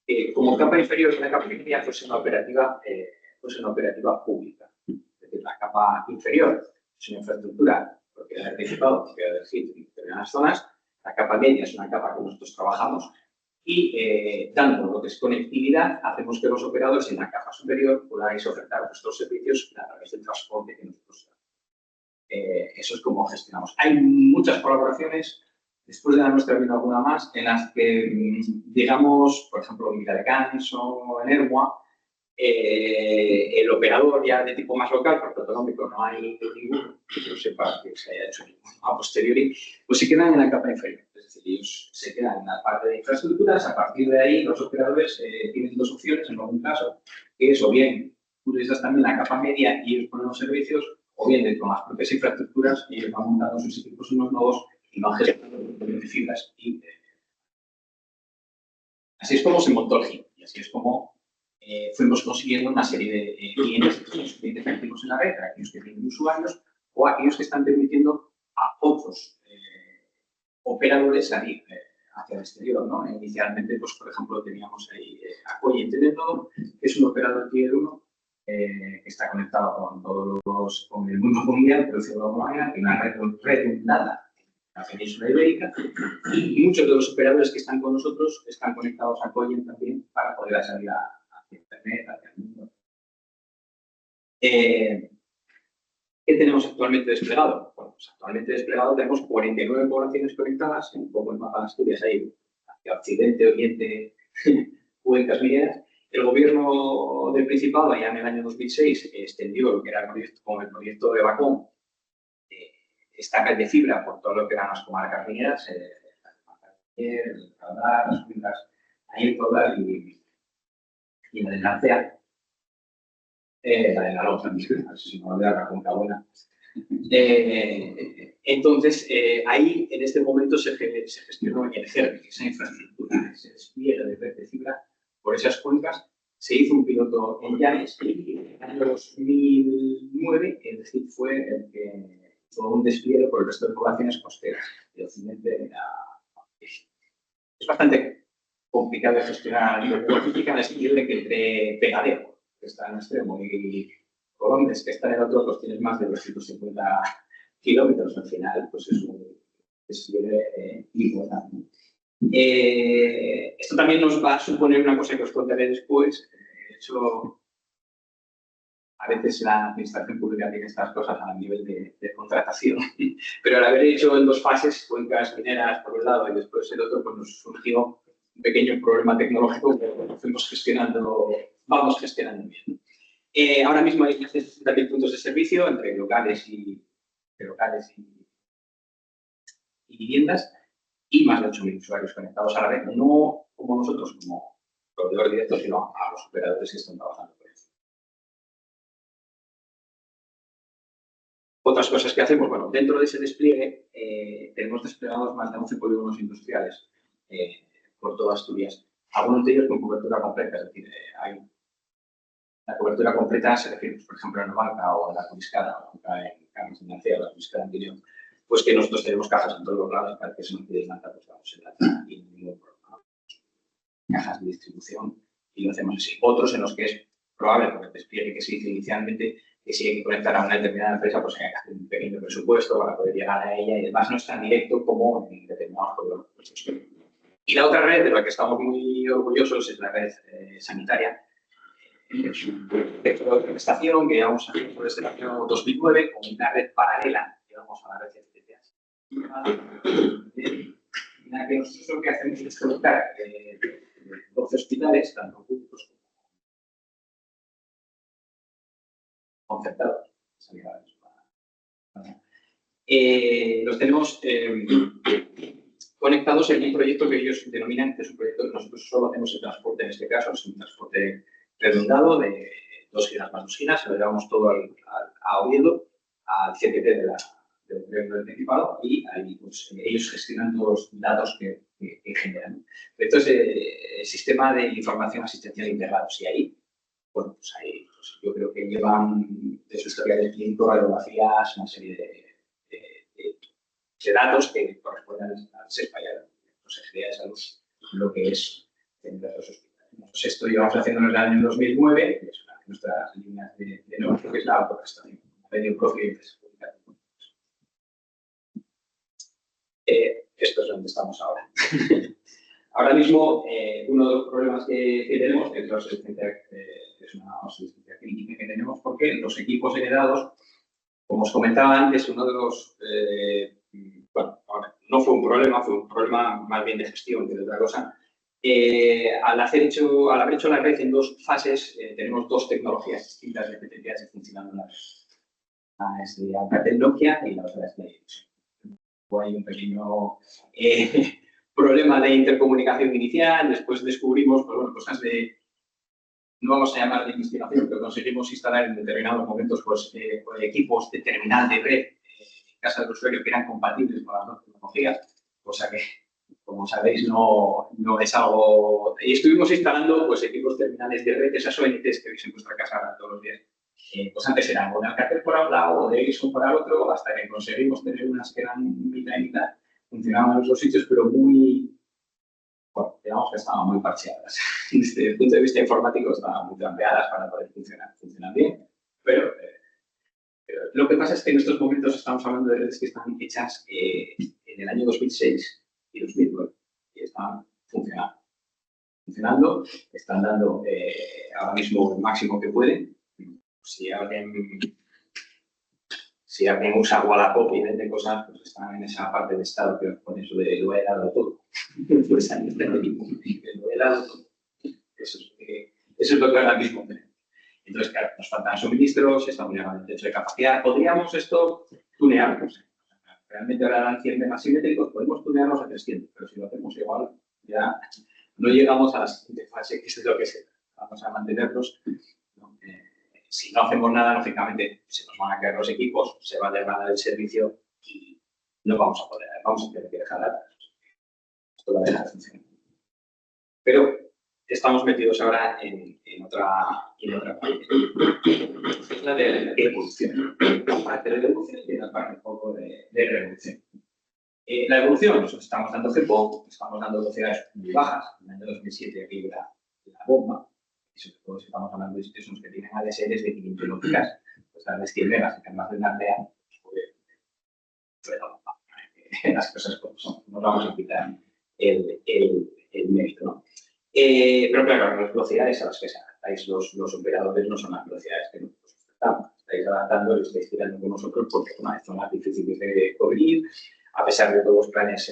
que como capa inferior la capa inferior fuese una operativa pública. Es decir, la capa inferior es una infraestructura propiedad del Principado, propiedad del GIP en determinadas zonas. La capa media es una capa que nosotros trabajamos y, dando lo que es conectividad, hacemos que los operadores en la capa superior podáis ofertar vuestros servicios a través del transporte que nosotros damos. Eso es como gestionamos. Hay muchas colaboraciones, después de la nuestra habido alguna más, en las que, digamos, por ejemplo, en Viladecans o en Ermua, el operador ya de tipo más local, porque autonómico no hay ninguno, que yo sepa que se haya hecho ninguno a posteriori, pues se quedan en la capa inferior. Es decir, ellos se quedan en la parte de infraestructuras. A partir de ahí, los operadores tienen dos opciones en algún caso, que es o bien utilizas también la capa media y ellos ponen los servicios, o bien con las propias infraestructuras y ellos van montando sus equipos unos nuevos y van gestionando de fibras. Así es como se montó el GIP y así es como fuimos consiguiendo una serie de clientes activos en la red, aquellos que tienen usuarios o aquellos que están permitiendo a otros operadores salir hacia el exterior, ¿no? Inicialmente, pues, por ejemplo, teníamos ahí Acoye Teletodo, que es un operador Tier 1 que está conectado con el mundo mundial, pero de alguna manera, tiene una red redundada en la península ibérica, y muchos de los operadores que están con nosotros están conectados a Acoye también para poder salir hacia Internet, hacia el mundo. ¿Qué tenemos actualmente desplegado? Bueno, pues actualmente desplegado tenemos 49 poblaciones conectadas, un poco el mapa de Asturias ahí, hacia Occidente, Oriente, cuencas mineras. El gobierno del Principado, allá en el año 2006, extendió lo que era el proyecto, con el proyecto de Bacón, estacas de fibra por todo lo que eran las comarcas mineras, el Radar, las cuencas, ahí en toda y la de Narcea. La de la Loza, si no me da la cuenta buena. Entonces, ahí en este momento se gestionó el CERVI, esa infraestructura, ese despliegue de red de fibra por esas cuencas. Se hizo un piloto en Llanes y en el año 2009 el GIP fue el que hizo un despliegue por el resto de poblaciones costeras de Occidente de la... Es bastante complicado de gestionar la política en el sentido de que entre pegadero, que está en un extremo, y Colondes, que está en el otro, pues tienes más de 250 kilómetros. Al final, pues es un despliegue importante. Esto también nos va a suponer una cosa que os contaré después. De hecho, a veces la administración pública tiene estas cosas a nivel de contratación, pero al haber hecho en dos fases, cuencas mineras por un lado y después el otro, pues nos surgió un pequeño problema tecnológico que vamos gestionando bien. Ahora mismo hay más de 60.000 puntos de servicio entre locales y viviendas y más de 8.000 usuarios conectados a la red, no como nosotros, como proveedor directo, sino a los operadores que están trabajando por eso. Otras cosas que hacemos, bueno, dentro de ese despliegue tenemos desplegados más de 11 polígonos industriales por toda Asturias. Algunos de ellos con cobertura completa, es decir, la cobertura completa se refiere, por ejemplo, en Navarca o en la Turiscada, o acá en Carlos de Narcea, o la Turiscada en Guineo, pues que nosotros tenemos cajas en todos los lados para que se nos pide Lanza, pues vamos en Lanza y ningún problema. Cajas de distribución y lo hacemos así. Otros en los que es probable, por el despliegue que se hizo inicialmente, que si hay que conectar a una determinada empresa, pues hay que hacer un pequeño presupuesto para poder llegar a ella y además no es tan directo como en determinados polígonos. Y la otra red de la que estamos muy orgullosos es la red sanitaria. Es un proyecto de prestación que llevamos haciendo desde el año 2009 con una red paralela, llevamos a la red de FTTH. En la que nosotros lo que hacemos es conectar 12 hospitales, tanto públicos como concertados. Los tenemos conectados en un proyecto que ellos denominan, que es un proyecto que nosotros solo hacemos el transporte, en este caso es un transporte redundado de 2 gigas más 2 gigas, lo llevamos todo a Oviedo, al CTT del gobierno del Principado y ahí pues, ellos gestionan todos los datos que generan. Esto es el sistema de información asistencial integrado. Y ahí, bueno, pues ahí pues, yo creo que llevan de su historia de clínico, radiografías, una serie de datos que corresponden al SESPA y a la Consejería de Salud, lo que es en los hospitales. Pues esto llevamos haciéndolo en el año 2009, que es una de nuestras líneas de negocio, que es la autoprestación, medio propio y empresa pública. Esto es donde estamos ahora. Ahora mismo, uno de los problemas que tenemos es la obsolescencia, es una obsolescencia crítica que tenemos porque los equipos heredados, como os comentaba antes, uno de los... bueno, no fue un problema más bien de gestión que de otra cosa. Al haber hecho la red en 2 fases, tenemos 2 tecnologías distintas de FTTH funcionando en la red. Una es de Alcatel Nokia y la otra es de Ericsson. Hay un pequeño problema de intercomunicación inicial, después descubrimos pues, bueno, cosas de, no vamos a llamar de investigación, pero conseguimos instalar en determinados momentos pues, equipos de terminal de red en casa del usuario que eran compatibles con las 2 tecnologías, cosa que, como sabéis, no es algo... Y estuvimos instalando pues, equipos terminales de red, esas ONTs que veis en vuestra casa todos los días. Pues antes eran o de Alcatel por un lado o de Ericsson por el otro, hasta que conseguimos tener unas que eran mitad y mitad, funcionaban en los 2 sitios, pero muy, bueno, digamos que estaban muy parcheadas. Desde el punto de vista informático estaban muy trampeadas para poder funcionar. Funcionan bien, pero lo que pasa es que en estos momentos estamos hablando de redes que están hechas en el año 2006 y 2009 y están funcionando, están dando ahora mismo el máximo que pueden. Si alguien usa Wallapop y vende cosas, pues están en esa parte de estado que os pone eso de lo he dado todo. Pues ahí está el mismo, lo he dado todo. Eso es lo que ahora mismo tenemos. Entonces, claro, nos faltan suministros, estamos llegando al techo de capacidad. ¿Podríamos esto tunearlo? Realmente ahora dan 100 megas simétricos, podemos tunearlos a 300, pero si lo hacemos igual, ya no llegamos a la siguiente fase, que es lo que se vamos a mantenerlos. Si no hacemos nada, lógicamente se nos van a caer los equipos, se va a degradar el servicio y no vamos a poder, vamos a tener que dejar datos. Esto va a dejar de funcionar. Pero estamos metidos ahora en otra parte. Es la de evolución. La parte de evolución y la parte un poco de revolución. La evolución, nosotros estamos dando GPO, estamos dando velocidades muy bajas. En el año 2007 aquí era la bomba. Y sobre todo si estamos hablando de sitios que tienen ADSLs de 500 lógicas, pues darles 100 megas y más de una aldea, pues las cosas como son. Nos vamos a quitar el mérito, ¿no? Pero claro, las velocidades a las que se adaptáis los operadores no son las velocidades que nosotros estamos. Estáis adaptando y estáis tirando con nosotros porque son zonas difíciles de cubrir, a pesar de todos los planes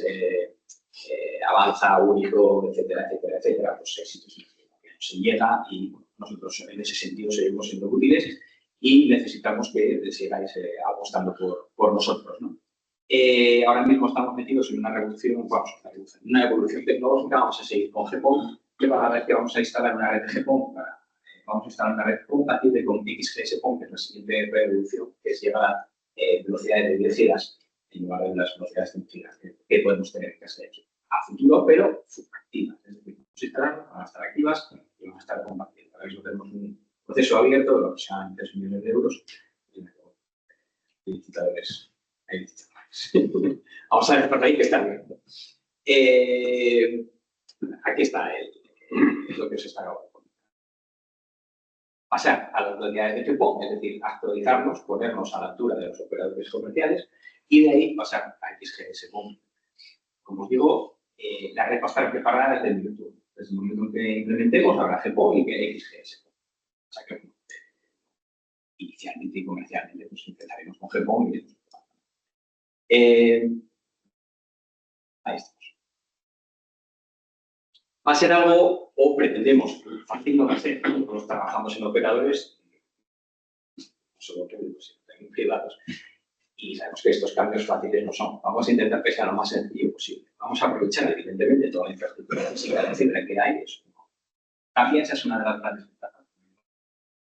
avanza, único, etcétera, etcétera, etcétera, pues éxitos se llega y nosotros en ese sentido seguimos siendo útiles y necesitamos que sigáis apostando por nosotros, ¿no? Ahora mismo estamos metidos en una revolución, una evolución tecnológica, vamos a seguir con GPON, pero a la vez que vamos a instalar una red de GPON, vamos a instalar una red compatible con XGS-PON, que es la siguiente revolución, que es llevar a velocidades de 10 gigas en lugar de las velocidades de 100 gigas que podemos tener que hacer a futuro, pero subactivas. Es decir, vamos a instalar, van a estar activas y van a estar compatibles. Ahora mismo tenemos un proceso abierto de aproximadamente 3 millones de euros. Licitadores. Vamos a ver por ahí que está abierto. Aquí está lo que os está acabando. Pasar a las velocidades de GPON, es decir, actualizarnos, ponernos a la altura de los operadores comerciales y de ahí pasar a XGS-PON. Como os digo, la red va a estar preparada desde el minuto 1. Desde el momento en que implementemos habrá GPON y que XGS-PON. O sea que inicialmente y comercialmente pues empezaremos con GPON y ahí estamos. Va a ser algo, o pretendemos, fácil no va a ser. Nosotros trabajamos en operadores, solo que tenemos privados, y sabemos que estos cambios fáciles no son. Vamos a intentar que sea lo más sencillo posible. Vamos a aprovechar, evidentemente, toda la infraestructura física de fibra que hay. También esa es una de las grandes ventajas.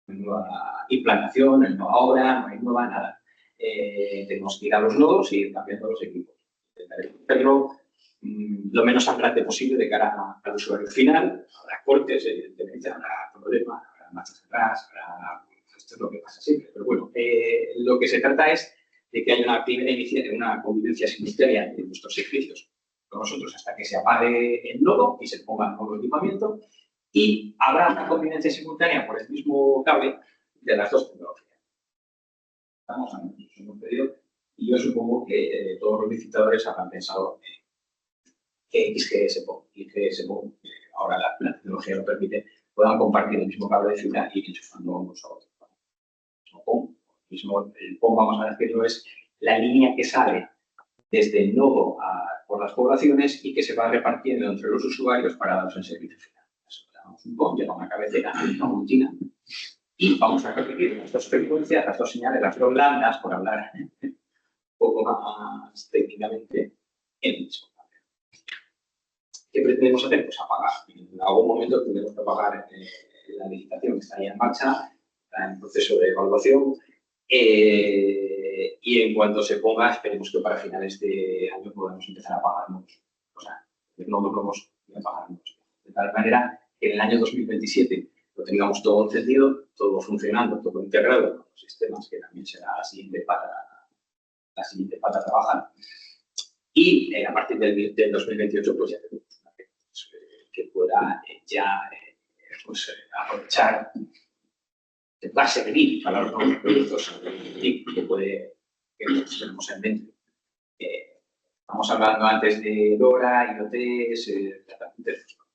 No hay nueva implantación, no hay nueva obra, no hay nueva nada. Tenemos que ir a los nodos y ir cambiando los equipos. Intentaremos hacerlo lo menos sangrante posible de cara al usuario final. Habrá cortes, evidentemente, habrá problemas, habrá marchas atrás, esto es lo que pasa siempre. Pero bueno, lo que se trata es de que haya una primera iniciativa, una convivencia simultánea de nuestros servicios con nosotros hasta que se apague el nodo y se ponga el nuevo equipamiento, y habrá una convivencia simultánea por el mismo cable de las dos tecnologías. Estamos a nosotros, hemos pedido, y yo supongo que todos los licitadores habrán pensado que XGS-PON y GS-PON, ahora la tecnología lo permite, puedan compartir el mismo cable de fibra y ir enchufando unos a otros. El PON, vamos a decirlo, es la línea que sale desde el nodo por las poblaciones y que se va repartiendo entre los usuarios para darlos en servicio final. Eso llamamos un PON, lleva una cabecera, una rutina, y vamos a repetir las dos frecuencias, las dos señales, las dos bandas, por hablar un poco más técnicamente, en el mismo cable. ¿Qué pretendemos hacer? Pues apagar. En algún momento tendremos que apagar la licitación que está ahí en marcha, está en proceso de evaluación, y en cuanto se ponga, esperemos que para finales de año podamos empezar a apagarnos. O sea, no nos vamos a apagarnos. De tal manera que en el año 2027 lo tengamos todo encendido, todo funcionando, todo integrado con los sistemas, que también será la siguiente pata a trabajar. Y a partir del 2028 pues ya tenemos una red que pueda aprovechar, que va a servir para los nuevos proyectos que tenemos en mente. Estamos hablando antes de LoRa, IoTs,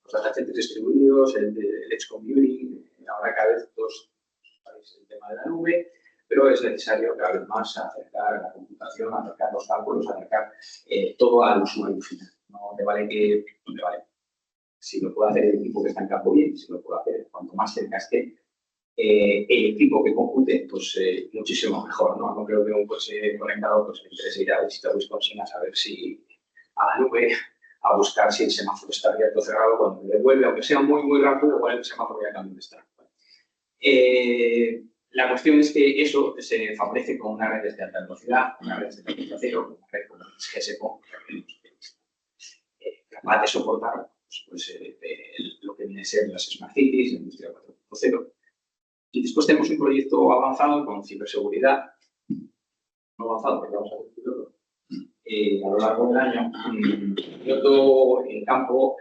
los datacentros distribuidos, el edge computing, ahora cada vez el tema de la nube, pero es necesario cada vez más acercar la computación, acercar los cálculos, acercar todo al usuario final. No te vale que, no te vale. Si lo puede hacer el equipo que está en campo, bien, si lo puede hacer cuanto más cerca esté el equipo que compute, pues muchísimo mejor, ¿no? No creo que un coche conectado pues le interese ir a visitar Wisconsin a saber si a la nube, a buscar si el semáforo está abierto o cerrado, cuando me devuelve, aunque sea muy, muy rápido, igual el semáforo ya cambia de estar. La cuestión es que eso se favorece con una red de alta velocidad, una red de velocidad cero, una red con GSPON, capaz de soportar lo que viene a ser las Smart Cities, la industria 4.0. Y después tenemos un proyecto avanzado con ciberseguridad, no avanzado porque vamos a decirlo, a lo largo del año, piloto en campo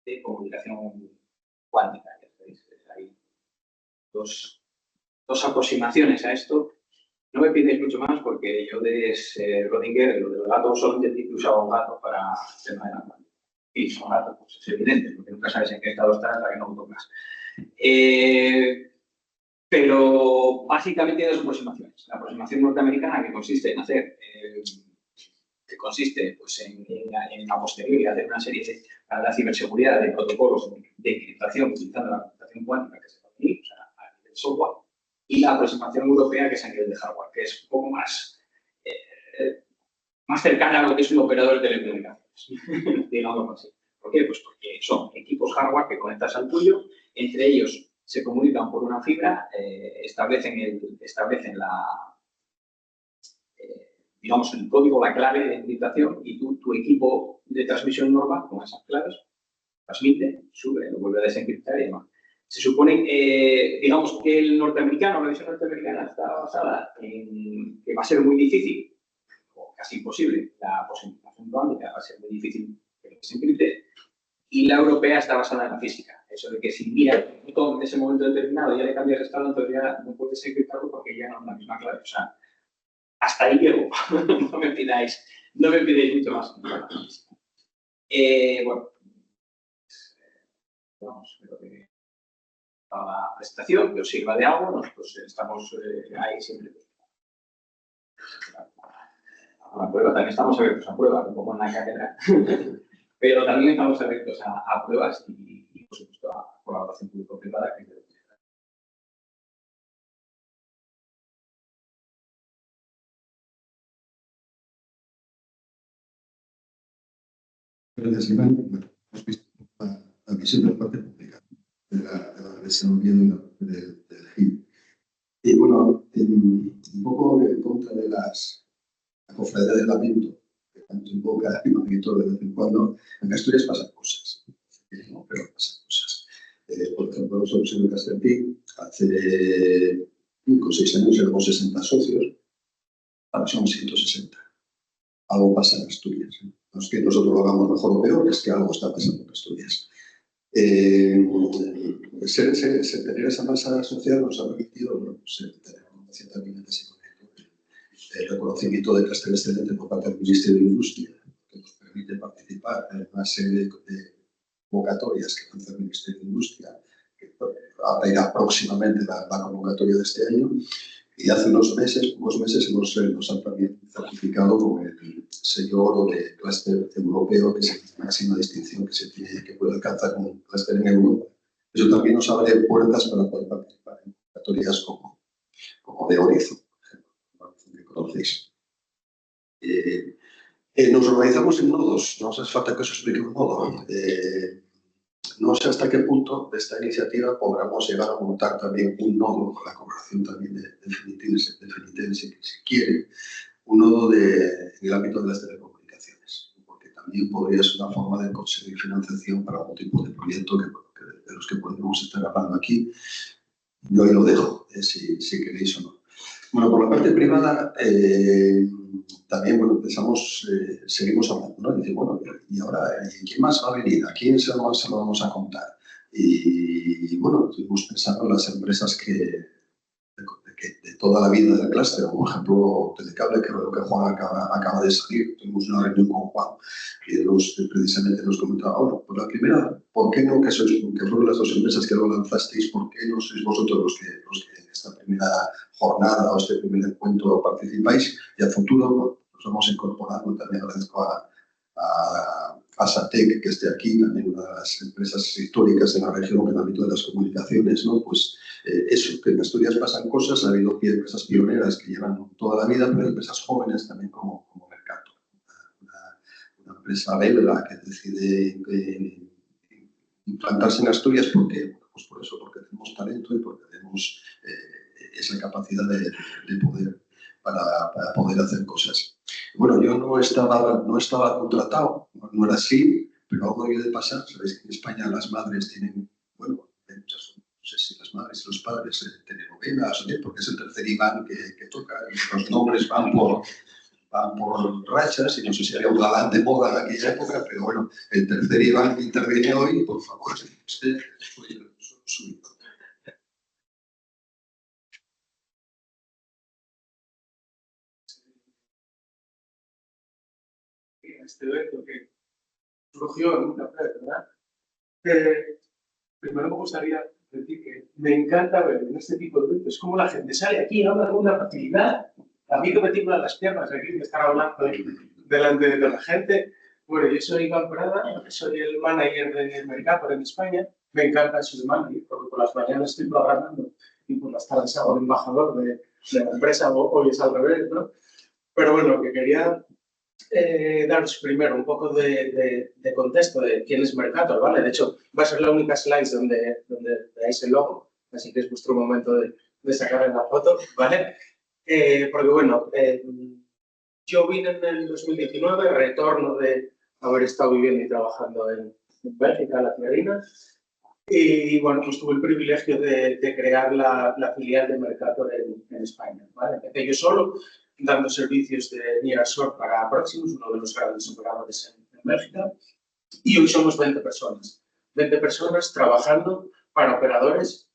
de comunicación cuántica. Hay dos aproximaciones a esto. No me pidáis mucho más porque yo de Rodinger, lo de los gatos, solo entendí que usaba un gato para el tema de la cuántica. Y son gatos, pues es evidente, porque nunca sabes en qué estado estás hasta que no lo tocas. Pero básicamente hay dos aproximaciones. La aproximación norteamericana, que consiste en hacer, pues, en la posteriori hacer una serie para la ciberseguridad de protocolos de encriptación utilizando la computación cuántica que se puede, o sea, a nivel software, y la aproximación europea que es a nivel de hardware, que es un poco más más cercana a lo que es un operador de telecomunicaciones, digamos así. ¿Por qué? Pues porque son equipos hardware que conectas al tuyo, entre ellos se comunican por una fibra, establecen digamos, el código, la clave de encriptación, y tu equipo de transmisión normal, con esas claves, transmite, sube, lo vuelve a desencriptar y demás. Se supone, digamos, que el norteamericano, la versión norteamericana está basada en que va a ser muy difícil, o casi imposible, la posibilización cuántica, va a ser muy difícil que se encripte, y la europea está basada en la física. Eso de que si miras en ese momento determinado ya le cambias el estado, entonces ya no puedes encriptarlo porque ya no es la misma clave. O sea, hasta ahí llego. no me pidáis mucho más. Bueno, vamos, espero que la presentación que os sirva de algo. Nosotros estamos ahí siempre. A la prueba, también estamos abiertos a pruebas, un poco en la cátedra, pero también estamos abiertos a pruebas y, por supuesto, a colaboración público-privada. Gracias, Iván. Bueno, hemos visto la visión de la parte pública de la Universidad de Oviedo y del GIB. Y bueno, un poco en contra de la cofradía del lamento, que tanto invoca y Manguito de vez en cuando, en Asturias pasan cosas, ¿no? Pero pasan cosas. Por ejemplo, nosotros en el Castelpín, hace 5 o 6 años éramos 60 socios, ahora somos 160. Algo pasa en Asturias. No es que nosotros lo hagamos mejor o peor, es que algo está pasando en Asturias. Tener esa masa social nos ha permitido tener una cierta habilidades económicas, el reconocimiento de clase excelente por parte del Ministerio de Industria, que nos permite participar en una serie de convocatorias que lanza el Ministerio de Industria, que abrirá próximamente la convocatoria de este año. Y hace unos meses nos han también certificado con el sello oro de clúster europeo, que es la máxima distinción que puede alcanzar un clúster en Europa. Eso también nos abre puertas para poder participar en convocatorias como de Horizon, por ejemplo, que conocéis. Nos organizamos en nodos, no hace falta que os explique un nodo. No sé hasta qué punto de esta iniciativa podamos llegar a montar también un nodo, con la colaboración también de Finitene, si quiere, un nodo en el ámbito de las telecomunicaciones, porque también podría ser una forma de conseguir financiación para algún tipo de proyecto de los que podemos estar hablando aquí. Yo ahí lo dejo, si queréis o no. Bueno, por la parte privada, también, bueno, seguimos hablando, ¿no? Y dice, bueno, ¿y ahora quién más va a venir? ¿A quién se lo vamos a contar? Y bueno, estuvimos pensando en las empresas de toda la vida del clúster, por ejemplo, Telecable, que creo que Juan acaba de salir. Tuvimos una reunión con Juan y precisamente nos comentaba, bueno, pues la primera, ¿por qué no? Que fueron las 2 empresas que lo lanzasteis, ¿por qué no sois vosotros los que en esta primera jornada o este primer encuentro participáis? Y a futuro nos vamos incorporando. También agradezco a SATEC, que esté aquí, también una de las empresas históricas en la región en el ámbito de las comunicaciones, ¿no? Pues eso, que en Asturias pasan cosas, ha habido empresas pioneras que llevan toda la vida, pero empresas jóvenes también como Mercator, una empresa belga que decide implantarse en Asturias porque, pues por eso, porque tenemos talento y porque tenemos esa capacidad de poder para poder hacer cosas. Bueno, yo no estaba contratado, no era así, pero algo debe de pasar. Sabéis que en España las madres tienen, bueno, no sé si las madres y los padres telenovelas, porque es el tercer Iván que toca, y los nombres van por rachas, y no sé si había un galán de moda en aquella época, pero bueno, el tercer Iván que interviene hoy, por favor, usted soy suyo. Este evento que surgió en un café, ¿verdad? Primero me gustaría decir que me encanta ver en este tipo de eventos cómo la gente sale aquí y habla con una facilidad. A mí que me tiemblan las piernas aquí de estar hablando delante de la gente. Bueno, yo soy Iván Prada, soy el manager de Mercator en España. Me encanta ser manager porque por las mañanas estoy programando y por las tardes hago el embajador de la empresa, hoy es al revés, ¿no? Pero bueno, lo que quería daros primero un poco de contexto de quién es Mercator, ¿vale? De hecho, va a ser la única slide donde veáis el logo, así que es vuestro momento de sacar la foto, ¿vale? Porque bueno, yo vine en el 2019, retorno de haber estado viviendo y trabajando en Bélgica, la Tiarina, y bueno, pues tuve el privilegio de crear la filial de Mercator en España, ¿vale? Empecé yo solo, dando servicios de Nearshore para Proximus, uno de los grandes operadores en Bélgica, y hoy somos 20 personas. 20 personas trabajando para operadores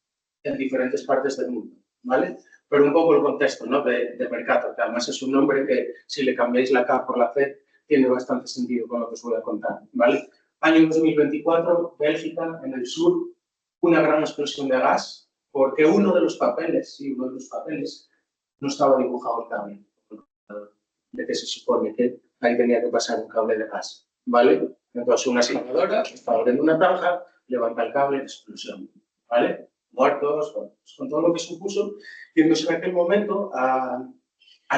en diferentes partes del mundo, ¿vale? Pero un poco el contexto, ¿no? de Mercator, que además es un nombre que si le cambiáis la K por la C tiene bastante sentido con lo que os voy a contar, ¿vale? Año 2024, Bélgica, en el sur, una gran explosión de gas, porque uno de los papeles no estaba dibujado el cable, de que se supone que ahí tenía que pasar un cable de gas, ¿vale? Entonces una excavadora estaba abriendo una tanja, levanta el cable, explosión, ¿vale? Muertos, bueno, pues con todo lo que supuso. Y entonces en aquel momento, a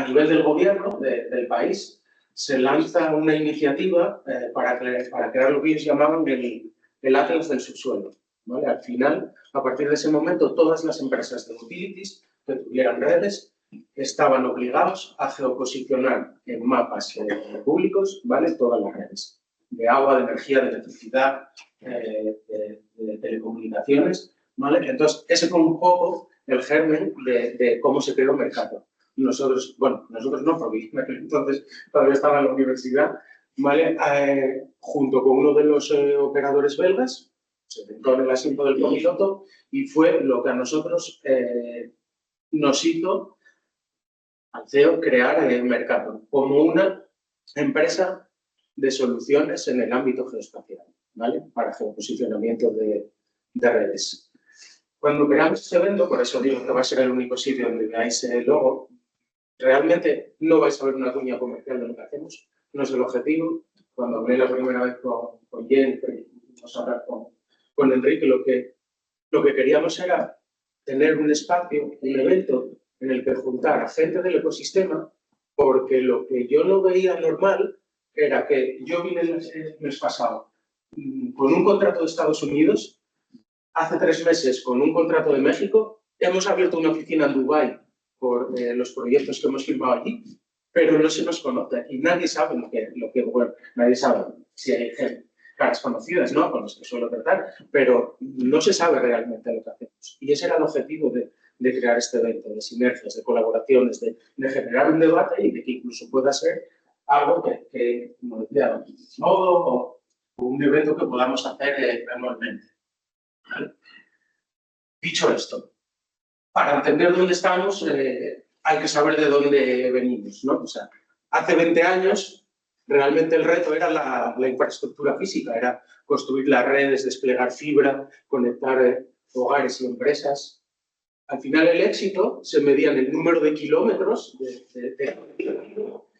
nivel del gobierno del país, se lanza una iniciativa para crear lo que ellos llamaban el Atlas del subsuelo, ¿vale? Al final, a partir de ese momento, todas las empresas de utilities que tuvieran redes estaban obligados a geoposicionar en mapas públicos, ¿vale? Todas las redes de agua, de energía, de electricidad, de telecomunicaciones, ¿vale? Entonces, ese fue un poco el germen de cómo se creó Mercator. Nosotros no, porque entonces todavía estaba en la universidad, ¿vale? Junto con uno de los operadores belgas, se sentó en el asiento del copiloto y fue lo que a nosotros nos hizo al CEO crear Mercator como una empresa de soluciones en el ámbito geoespacial, ¿vale? Para geoposicionamiento de redes. Cuando creamos ese evento, por eso digo que va a ser el único sitio donde veáis el logo, realmente no vais a ver una cuña comercial de lo que hacemos, no es el objetivo. Cuando hablé la primera vez con Jen, vamos a hablar con Enrique, lo que queríamos era tener un espacio, un evento en el que juntar a gente del ecosistema, porque lo que yo no veía normal era que yo vine el mes pasado con un contrato de Estados Unidos, hace 3 meses con un contrato de México, hemos abierto una oficina en Dubái por los proyectos que hemos firmado allí, pero no se nos conoce y nadie sabe bueno, nadie sabe si hay caras conocidas, ¿no? Con los que suelo tratar, pero no se sabe realmente lo que hacemos. Y ese era el objetivo de crear este evento, de sinergias, de colaboraciones, de generar un debate y de que incluso pueda ser algo que como decía, o un evento que podamos hacer anualmente. ¿Vale? Dicho esto, para entender dónde estamos hay que saber de dónde venimos, ¿no? O sea, hace 20 años realmente el reto era la infraestructura física, era construir las redes, desplegar fibra, conectar hogares y empresas. Al final el éxito se medía en el número de kilómetros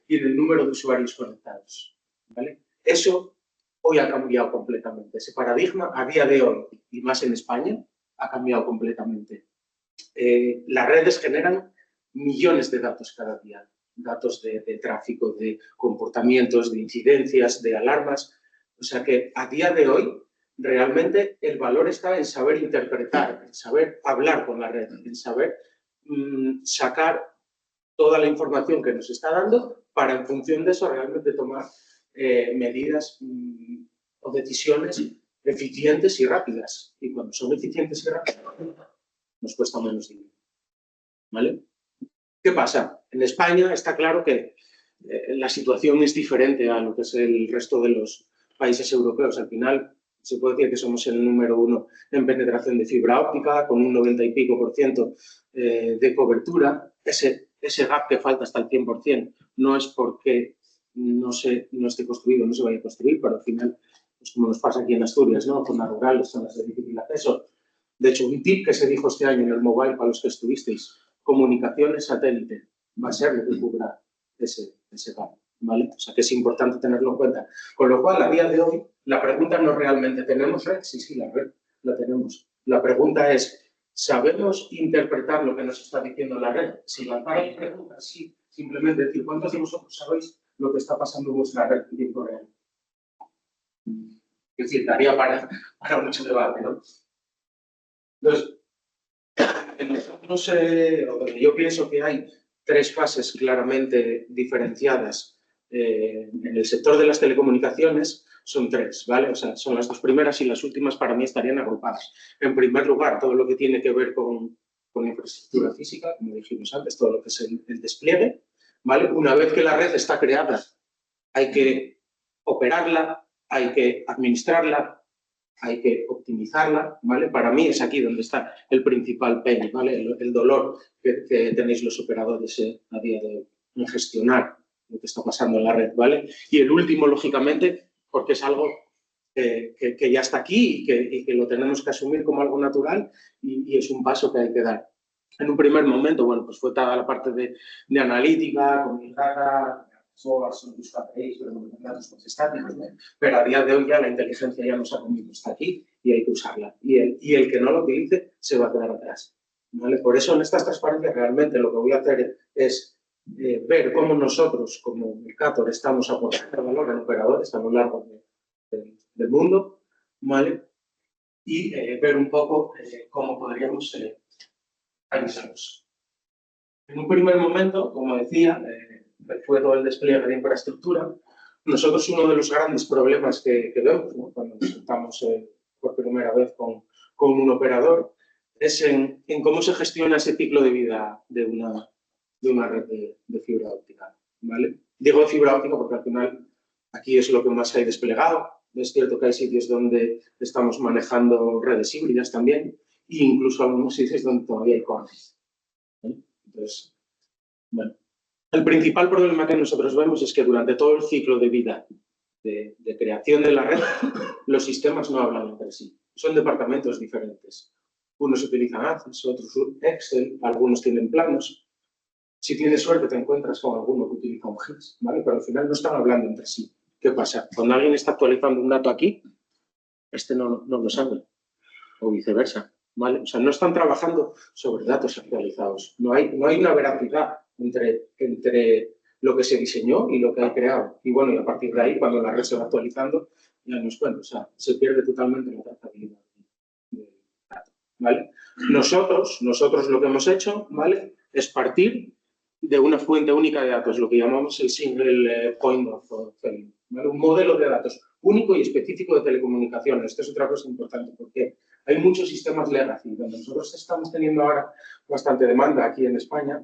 y en el número de usuarios conectados, ¿vale? Eso hoy ha cambiado completamente. Ese paradigma a día de hoy, y más en España, ha cambiado completamente. Las redes generan millones de datos cada día. Datos de tráfico, de comportamientos, de incidencias, de alarmas. O sea que a día de hoy realmente el valor está en saber interpretar, en saber hablar con la red, en saber sacar toda la información que nos está dando para en función de eso realmente tomar medidas o decisiones eficientes y rápidas. Y cuando son eficientes y rápidas, nos cuesta menos dinero. ¿Vale? ¿Qué pasa? En España está claro que la situación es diferente a lo que es el resto de los países europeos. Al final, se puede decir que somos el número 1 en penetración de fibra óptica, con un 90 y pico % de cobertura. Ese gap que falta hasta el 100% no es porque no esté construido, no se vaya a construir, pero al final, pues como nos pasa aquí en Asturias, ¿no? Zonas rurales, zonas de difícil acceso. De hecho, un tip que se dijo este año en el mobile para los que estuvisteis, comunicaciones satélite, va a ser lo que cubra ese gap, ¿vale? O sea, que es importante tenerlo en cuenta. Con lo cual, a día de hoy, la pregunta no es realmente, ¿tenemos red? Sí, la red la tenemos. La pregunta es, ¿sabemos interpretar lo que nos está diciendo la red? Si lanzara la pregunta sí, simplemente decir cuántos de vosotros sabéis lo que está pasando en vuestra red en tiempo real. Es decir, daría para mucho debate, ¿no? Entonces, nosotros, donde yo pienso que hay 3 fases claramente diferenciadas en el sector de las telecomunicaciones, son 3, ¿vale? O sea, son las 2 primeras y las últimas para mí estarían agrupadas. En primer lugar, todo lo que tiene que ver con infraestructura física, como dijimos antes, todo lo que es el despliegue, ¿vale? Una vez que la red está creada, hay que operarla, hay que administrarla, hay que optimizarla, ¿vale? Para mí es aquí donde está el principal pain, ¿vale? El dolor que tenéis los operadores a día de hoy en gestionar lo que está pasando en la red, ¿vale? Y el último, lógicamente, porque es algo que ya está aquí y que lo tenemos que asumir como algo natural y es un paso que hay que dar. En un primer momento, bueno, pues fue toda la parte de analítica, con mi data, son tus KPIs, datos estáticos, ¿no? Pero a día de hoy ya la inteligencia ya nos ha comido, está aquí y hay que usarla. Y el que no lo utilice se va a quedar atrás, ¿vale? Por eso en estas transparencias realmente lo que voy a hacer es ver cómo nosotros, como Mercator, estamos aportando valor en operadores a lo largo del mundo, ¿vale? Y ver un poco cómo podríamos avisarlos. En un primer momento, como decía, fue todo el despliegue de infraestructura. Nosotros uno de los grandes problemas que vemos, ¿no?, cuando nos sentamos por primera vez con un operador es en cómo se gestiona ese ciclo de vida de una red de fibra óptica, ¿vale? Digo de fibra óptica porque al final aquí es lo que más hay desplegado. Es cierto que hay sitios donde estamos manejando redes híbridas también e incluso algunos sitios donde todavía hay cortes, ¿vale? Entonces, bueno, el principal problema que nosotros vemos es que durante todo el ciclo de vida de creación de la red, los sistemas no hablan entre sí. Son departamentos diferentes. Unos utilizan ACIS, otros Excel, algunos tienen planos. Si tienes suerte te encuentras con alguno que utiliza un GIS, ¿vale? Pero al final no están hablando entre sí. ¿Qué pasa? Cuando alguien está actualizando un dato aquí, este no lo sabe, o viceversa, ¿vale? O sea, no están trabajando sobre datos actualizados. No hay una veracidad entre lo que se diseñó y lo que hay creado. Y bueno, y a partir de ahí, cuando la red se va actualizando, ya no es bueno, o sea, se pierde totalmente la trazabilidad del dato, ¿vale? Nosotros lo que hemos hecho, ¿vale?, es partir de una fuente única de datos, lo que llamamos el single point of failure, ¿vale? Un modelo de datos único y específico de telecomunicaciones. Esto es otra cosa importante porque hay muchos sistemas legacy. Donde nosotros estamos teniendo ahora bastante demanda aquí en España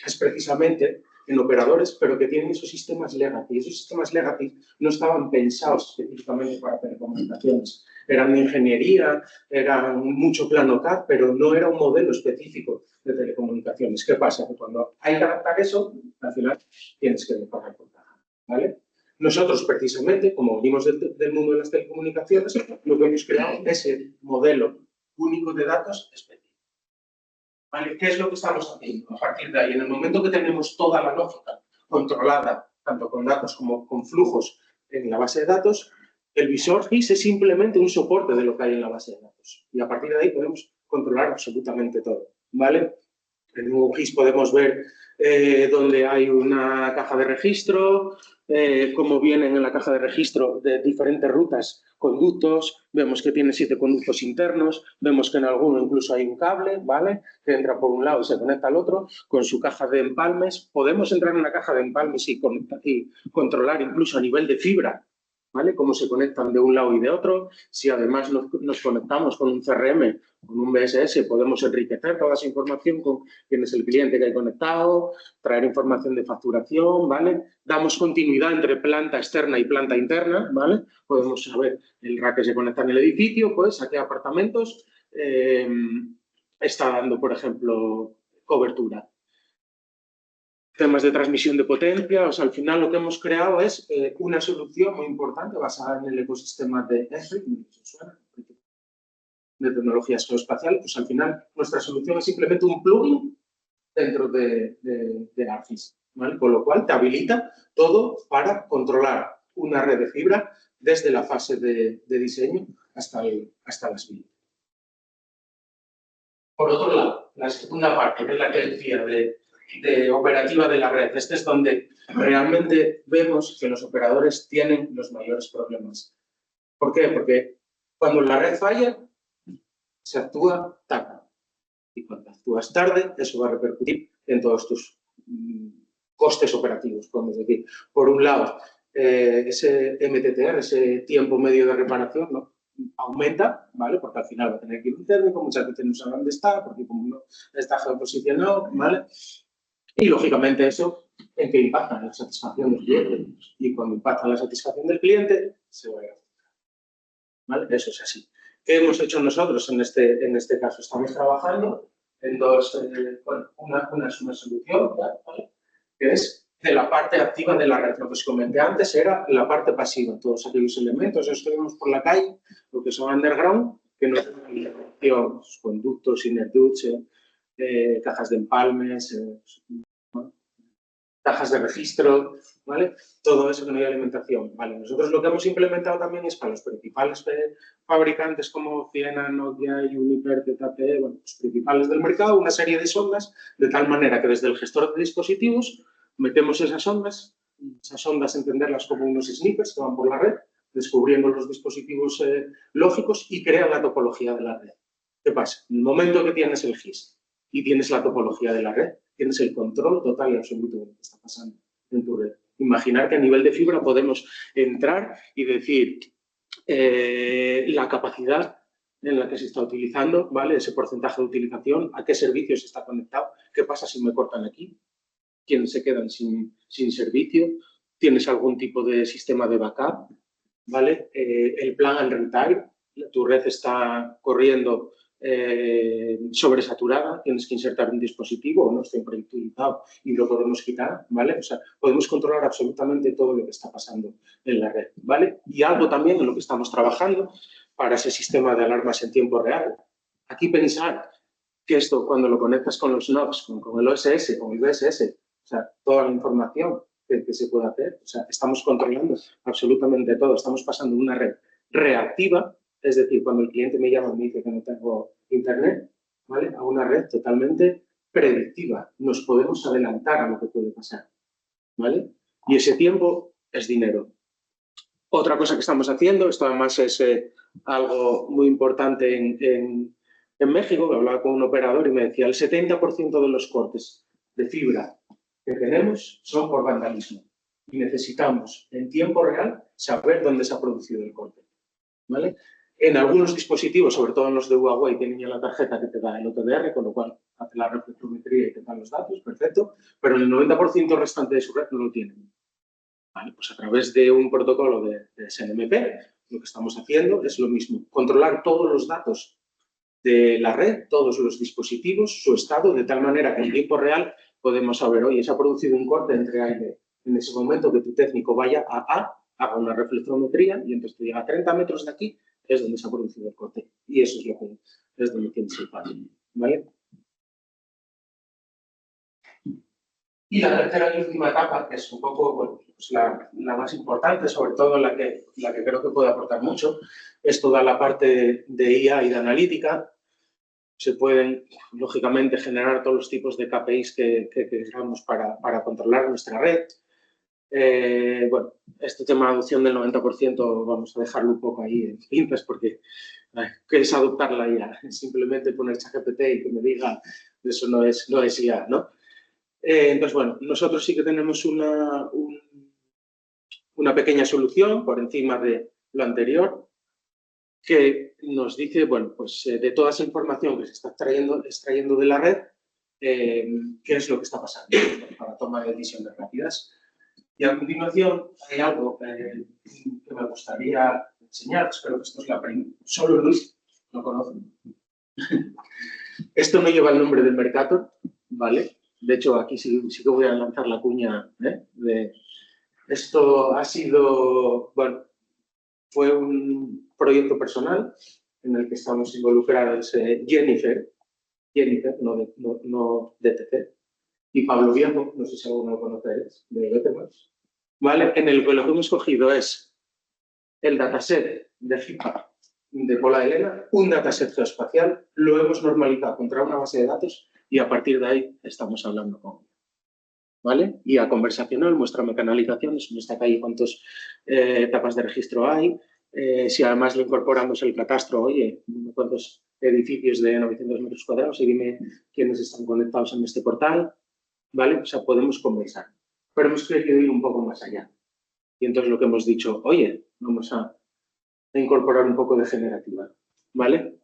es precisamente en operadores, pero que tienen esos sistemas legacy. Esos sistemas legacy no estaban pensados específicamente para telecomunicaciones. Eran de ingeniería, eran mucho plano CAD, pero no era un modelo específico de telecomunicaciones. ¿Qué pasa? Que cuando hay que adaptar eso, al final tienes que pagar por caja, ¿vale? Nosotros, precisamente, como venimos del mundo de las telecomunicaciones, lo que hemos creado es el modelo único de datos específico. ¿Vale? ¿Qué es lo que estamos haciendo? A partir de ahí, en el momento que tenemos toda la lógica controlada, tanto con datos como con flujos en la base de datos, el visor GIS es simplemente un soporte de lo que hay en la base de datos. Y a partir de ahí podemos controlar absolutamente todo, ¿vale? En un GIS podemos ver dónde hay una caja de registro, cómo vienen en la caja de registro de diferentes rutas, conductos, vemos que tiene 7 conductos internos, vemos que en alguno incluso hay un cable, ¿vale?, que entra por un lado y se conecta al otro, con su caja de empalmes. Podemos entrar en una caja de empalmes y controlar incluso a nivel de fibra, ¿vale?, cómo se conectan de un lado y de otro. Si además nos conectamos con un CRM, con un BSS, podemos enriquecer toda esa información con quién es el cliente que hay conectado, traer información de facturación, ¿vale? Damos continuidad entre planta externa y planta interna, ¿vale? Podemos saber el rack que se conecta en el edificio, pues a qué apartamentos está dando, por ejemplo, cobertura. Temas de transmisión de potencia, o sea, al final lo que hemos creado es una solución muy importante basada en el ecosistema de Esri, de tecnología geoespacial. Pues al final nuestra solución es simplemente un plugin dentro de ARGIS, ¿vale? Con lo cual te habilita todo para controlar una red de fibra desde la fase de diseño hasta las vías. Por otro lado, la segunda parte, que es la que decía de operativa de la red. Este es donde realmente vemos que los operadores tienen los mayores problemas. ¿Por qué? Porque cuando la red falla, se actúa tarde. Y cuando actúas tarde, eso va a repercutir en todos tus costes operativos, podemos decir. Por un lado, ese MTTR, ese tiempo medio de reparación, ¿no?, aumenta, ¿vale? Porque al final va a tener que ir un técnico, muchas veces no sabe dónde está, porque como no está geoposicionado, ¿vale? Y lógicamente eso, ¿en qué impacta? En la satisfacción del cliente. Y cuando impacta en la satisfacción del cliente, se va a ir a afectar, ¿vale? Eso es así. ¿Qué hemos hecho nosotros en este caso? Estamos trabajando en dos, bueno, una es una solución, ¿vale?, que es de la parte activa de la red. Lo que os comenté antes era la parte pasiva, todos aquellos elementos que vemos por la calle, lo que son underground, que no tienen conductos, inner ducts, cajas de empalmes, cajas de registro, ¿vale? Todo eso que no hay alimentación, ¿vale? Nosotros lo que hemos implementado también es para los principales fabricantes como Ciena, Nokia, Uniper, ZTE, bueno, los principales del mercado, una serie de sondas, de tal manera que desde el gestor de dispositivos metemos esas ondas entenderlas como unos snippets que van por la red, descubriendo los dispositivos lógicos y crean la topología de la red. ¿Qué pasa? En el momento que tienes el GIS y tienes la topología de la red, tienes el control total y absoluto de lo que está pasando en tu red. Imaginar que a nivel de fibra podemos entrar y decir la capacidad en la que se está utilizando, ¿vale?, ese porcentaje de utilización, a qué servicios está conectado, qué pasa si me cortan aquí, quiénes se quedan sin servicio, tienes algún tipo de sistema de backup, ¿vale? El plan and retire, tu red está corriendo sobresaturada, tienes que insertar un dispositivo o no está utilizado y lo podemos quitar, ¿vale? O sea, podemos controlar absolutamente todo lo que está pasando en la red, ¿vale? Y algo también en lo que estamos trabajando para ese sistema de alarmas en tiempo real. Aquí pensar que esto, cuando lo conectas con los nodes, con el OSS, con el BSS, o sea, toda la información que se puede hacer, o sea, estamos controlando absolutamente todo, estamos pasando de una red reactiva, es decir, cuando el cliente me llama y me dice que no tengo internet, ¿vale?, a una red totalmente predictiva. Nos podemos adelantar a lo que puede pasar, ¿vale? Y ese tiempo es dinero. Otra cosa que estamos haciendo, esto además es algo muy importante en México, que hablaba con un operador y me decía, el 70% de los cortes de fibra que tenemos son por vandalismo y necesitamos en tiempo real saber dónde se ha producido el corte, ¿vale? En algunos dispositivos, sobre todo en los de Huawei, tienen ya la tarjeta que te da el OTDR, con lo cual hace la reflectometría y te dan los datos, perfecto, pero el 90% restante de su red no lo tienen. ¿Vale? Pues a través de un protocolo de SNMP, lo que estamos haciendo es lo mismo, controlar todos los datos de la red, todos los dispositivos, su estado, de tal manera que en tiempo real podemos saber, oye, se ha producido un corte entre A y B. En ese momento que tu técnico vaya a A, haga una reflectometría y entonces te diga a 30 metros de aquí es donde se ha producido el corte. Y eso es lo que es donde tienes el fallo, ¿vale? Y la tercera y última etapa, que es un poco, bueno, pues la más importante, sobre todo la que creo que puede aportar mucho, es toda la parte de IA y de analítica. Se pueden, lógicamente, generar todos los tipos de KPIs que queramos para controlar nuestra red. Bueno, este tema de adopción del 90% vamos a dejarlo un poco ahí en pinzas porque ¿qué es adoptar la IA? Simplemente poner ChatGPT y que me diga, eso no es IA, ¿no? Entonces, bueno, nosotros sí que tenemos una pequeña solución por encima de lo anterior que nos dice, bueno, pues de toda esa información que se está extrayendo de la red, qué es lo que está pasando para tomar decisiones rápidas. Y a continuación hay algo que me gustaría enseñar, espero que esto es la primera, solo Luis lo conoce. Esto no lleva el nombre del Mercator, ¿vale? De hecho, aquí sí que voy a lanzar la cuña, esto ha sido, bueno, fue un proyecto personal en el que estamos involucrados Jennifer, no DTC, y Pablo Viejo, no sé si alguno lo conocéis, de Betamax, ¿vale? En el que lo que hemos cogido es el dataset de FIPA de Pola Elena, un dataset geoespacial, lo hemos normalizado contra una base de datos y a partir de ahí estamos hablando con ¿vale? Guía conversacional, muéstrame canalizaciones, me destaca ahí cuántas etapas de registro hay. Si además le incorporamos el catastro, oye, cuántos edificios de 900 metros cuadrados y dime quiénes están conectados en este portal, ¿vale? O sea, podemos conversar. Pero hemos querido ir un poco más allá. Y entonces lo que hemos dicho, oye, vamos a incorporar un poco de generativa, ¿vale?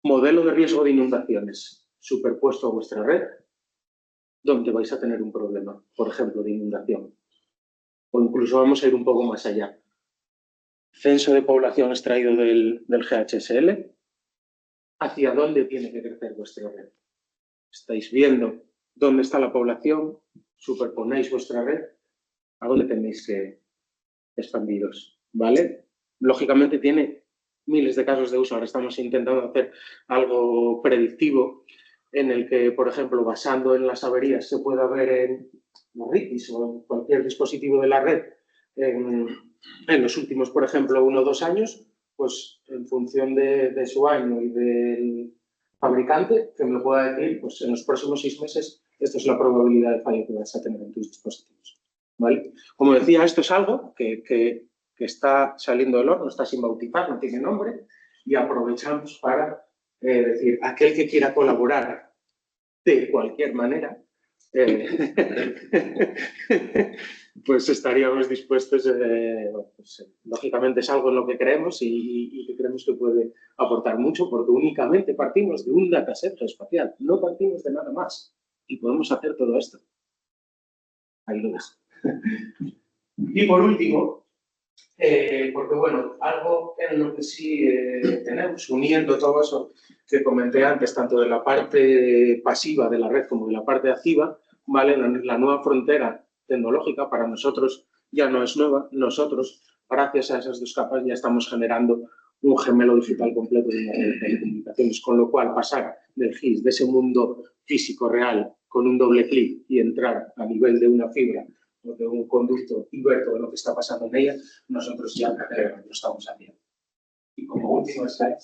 Modelo de riesgo de inundaciones superpuesto a vuestra red, donde vais a tener un problema, por ejemplo, de inundación. O incluso vamos a ir un poco más allá. Censo de población extraído del GHSL. ¿Hacia dónde tiene que crecer vuestra red? Estáis viendo dónde está la población, superponéis vuestra red, ¿a dónde tenéis que expandiros? ¿Vale? Lógicamente tiene miles de casos de uso. Ahora estamos intentando hacer algo predictivo en el que, por ejemplo, basando en las averías se pueda ver en la RITIS o en cualquier dispositivo de la red en los últimos, por ejemplo, 1 o 2 años, pues en función de su año y del fabricante, que me lo pueda decir, pues en los próximos 6 meses, esta es la probabilidad de fallo que vas a tener en tus dispositivos. ¿Vale? Como decía, esto es algo que está saliendo del horno, está sin bautizar, no tiene nombre, y aprovechamos para decir, aquel que quiera colaborar de cualquier manera, pues estaríamos dispuestos, pues, lógicamente es algo en lo que creemos y que creemos que puede aportar mucho, porque únicamente partimos de un dataset geoespacial, no partimos de nada más, y podemos hacer todo esto. Ahí lo ves. Y por último, porque bueno, algo en lo que sí tenemos, uniendo todo eso que comenté antes, tanto de la parte pasiva de la red como de la parte activa, ¿vale? La nueva frontera tecnológica para nosotros ya no es nueva. Nosotros, gracias a esas 2 capas, ya estamos generando un gemelo digital completo de una red de telecomunicaciones, con lo cual pasar del GIS, de ese mundo físico real, con un doble clic y entrar a nivel de una fibra o de un conducto y ver todo lo que está pasando en ella, nosotros ya lo estamos haciendo. Y como último slide,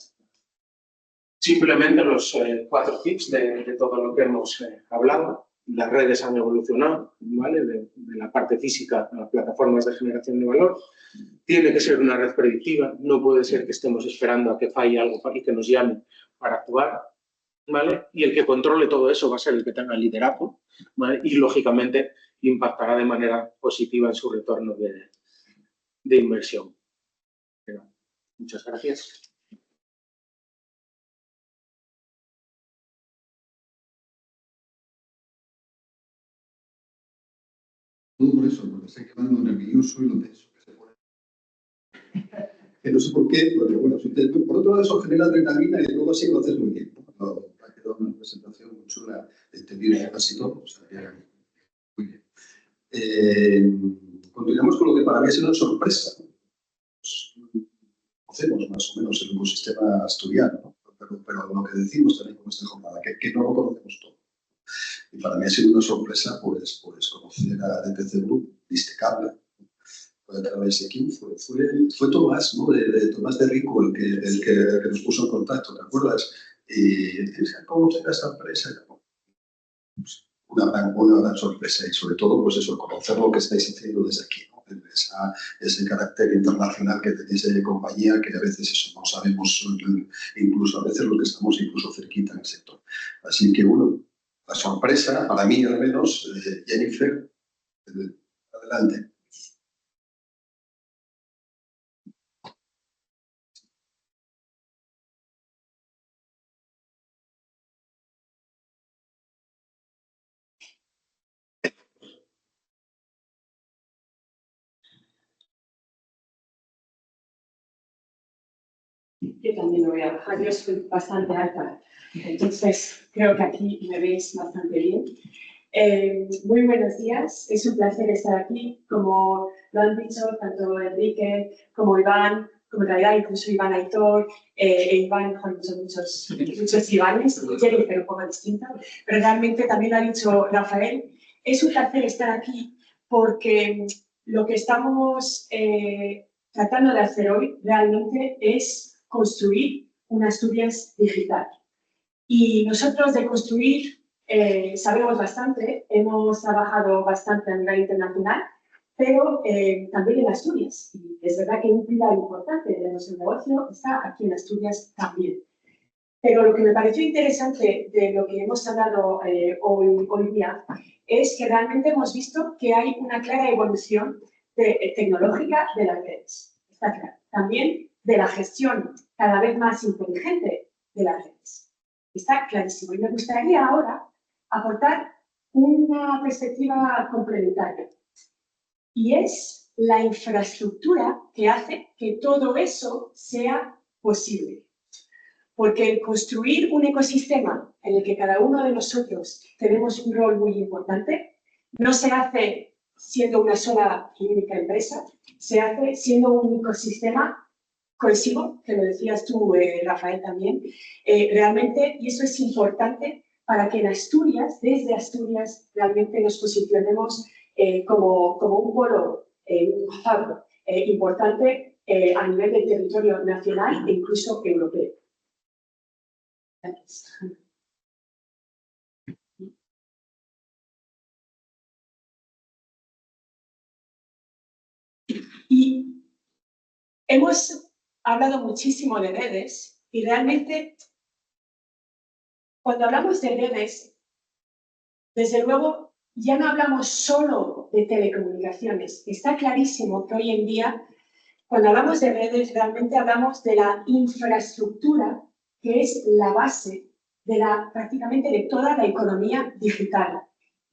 simplemente los 4 tips de todo lo que hemos hablado. Las redes han evolucionado, ¿vale? De la parte física a las plataformas de generación de valor. Tiene que ser una red predictiva, no puede ser que estemos esperando a que falle algo y que nos llamen para actuar, ¿vale? Y el que controle todo eso va a ser el que tenga el liderazgo, ¿vale? Y lógicamente impactará de manera positiva en su retorno de inversión. Pero, muchas gracias. No por eso, porque estoy quedando nervioso y lo tenso que se pone. Que no sé por qué, pero bueno, por otro lado eso genera adrenalina y luego sí lo haces muy bien. ¿No? Ha quedado una presentación muy chula, entendida ya casi todo, o sea, muy bien. Continuamos con lo que para mí ha sido una sorpresa. Conocemos más o menos el ecosistema asturiano, ¿no? pero lo que decimos también con esta jornada, que no lo conocemos todo. Y para mí ha sido una sorpresa pues conocer a DTC Group, Distecable, a través de Kim, fue Tomás, ¿no? Tomás de Rico el que nos puso en contacto, ¿te acuerdas? Y decía, ¿cómo tenga esta empresa? Pues, una gran sorpresa y sobre todo pues eso, conocer lo que estáis haciendo desde aquí, ¿no? Ese carácter internacional que tenéis de compañía, que a veces eso no sabemos, incluso a veces los que estamos incluso cerquita en el sector. Así que bueno, la sorpresa, para mí al menos, Jennifer, adelante. Yo también lo voy a bajar, yo estoy bastante alta, entonces creo que aquí me veis bastante bien. Muy buenos días, es un placer estar aquí, como lo han dicho tanto Enrique como Iván, como en realidad incluso Iván Aitor, Iván, muchos Ivanes, Jennifer un poco distinta, pero realmente también lo ha dicho Rafael, es un placer estar aquí porque lo que estamos tratando de hacer hoy realmente es construir una Asturias digital. Y nosotros de construir sabemos bastante, hemos trabajado bastante a nivel internacional, pero también en Asturias. Y es verdad que un pilar importante de nuestro negocio está aquí en Asturias también. Pero lo que me pareció interesante de lo que hemos hablado hoy día es que realmente hemos visto que hay una clara evolución tecnológica de las redes. Está claro. También de la gestión cada vez más inteligente de las redes. Está clarísimo. Y me gustaría ahora aportar una perspectiva complementaria. Y es la infraestructura que hace que todo eso sea posible. Porque el construir un ecosistema en el que cada uno de nosotros tenemos un rol muy importante, no se hace siendo una sola y única empresa, se hace siendo un ecosistema cohesivo, que lo decías tú, Rafael, también, realmente, y eso es importante para que en Asturias, desde Asturias, realmente nos posicionemos como un polo, un hub importante a nivel del territorio nacional e incluso europeo. Gracias. Y hemos hablado muchísimo de redes y realmente cuando hablamos de redes, desde luego ya no hablamos solo de telecomunicaciones. Está clarísimo que hoy en día, cuando hablamos de redes, realmente hablamos de la infraestructura que es la base de prácticamente de toda la economía digital.